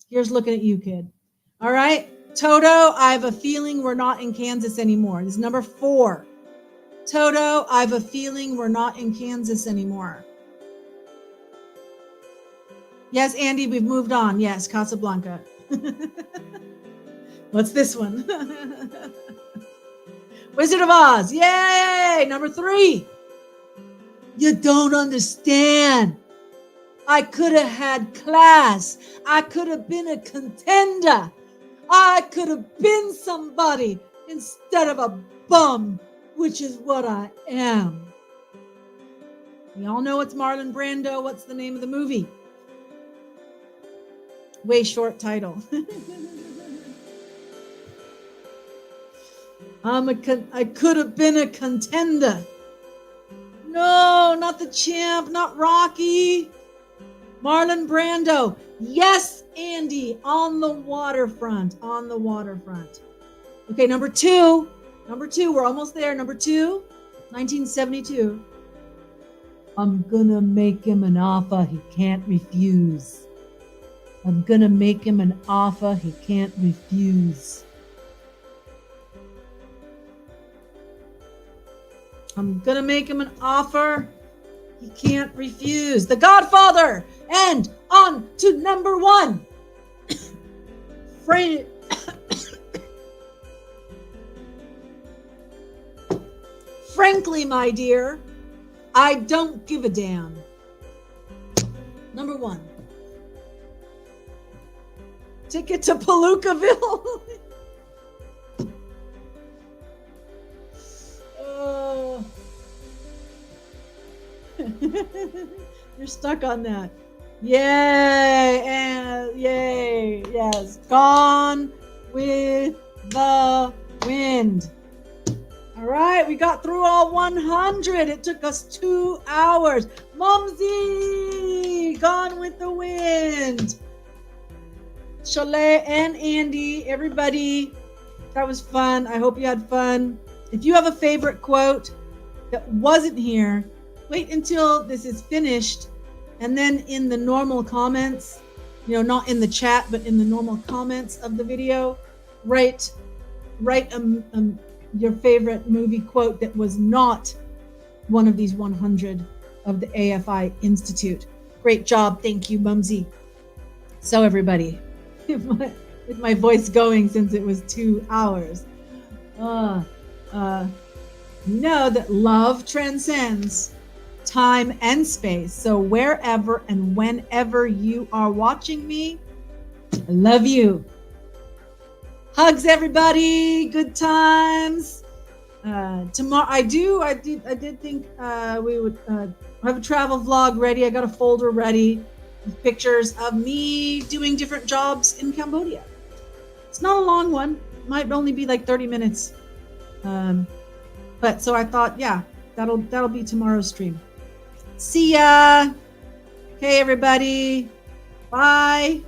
Here's Looking at You, Kid. All right. Toto, I have a feeling we're not in Kansas anymore. This is number 4. Toto, I have a feeling we're not in Kansas anymore. Yes, Andy, we've moved on. Yes, Casablanca. What's this one? Wizard of Oz. Yay! Number 3. You don't understand. I could have had class. I could have been a contender. I could have been somebody instead of a bum, which is what I am. We all know it's Marlon Brando. What's the name of the movie? Way short title. I could have been a contender. No, not the champ, not Rocky. Marlon Brando. Yes, Andy, on the waterfront. Okay, number 2. We're almost there. Number 2, 1972. I'm gonna make him an offer he can't refuse. I'm gonna make him an offer he can't refuse. I'm gonna make him an offer he can't refuse. The Godfather. And on to number 1. Frankly, my dear, I don't give a damn. Number 1. Ticket to Palookaville. You're stuck on that. Yay! And yay! Yes, Gone with the Wind. All right, we got through all 100. It took us 2 hours. Mumsy, Gone with the Wind. Chalet and Andy, everybody, that was fun. I hope you had fun. If you have a favorite quote that wasn't here, wait until this is finished, and then in the normal comments, not in the chat, but in the normal comments of the video, write your favorite movie quote that was not one of these 100 of the AFI Institute. Great job. Thank you, Mumsy. So everybody, with my voice going since it was 2 hours, know that love transcends time and space. So wherever and whenever you are watching me, I love you. Hugs, everybody. Good times. Tomorrow, I did think we would have a travel vlog ready. I got a folder ready with pictures of me doing different jobs in Cambodia. It's not a long one. It might only be like 30 minutes. But so I thought, yeah, that'll be tomorrow's stream. See ya. Okay, everybody. Bye.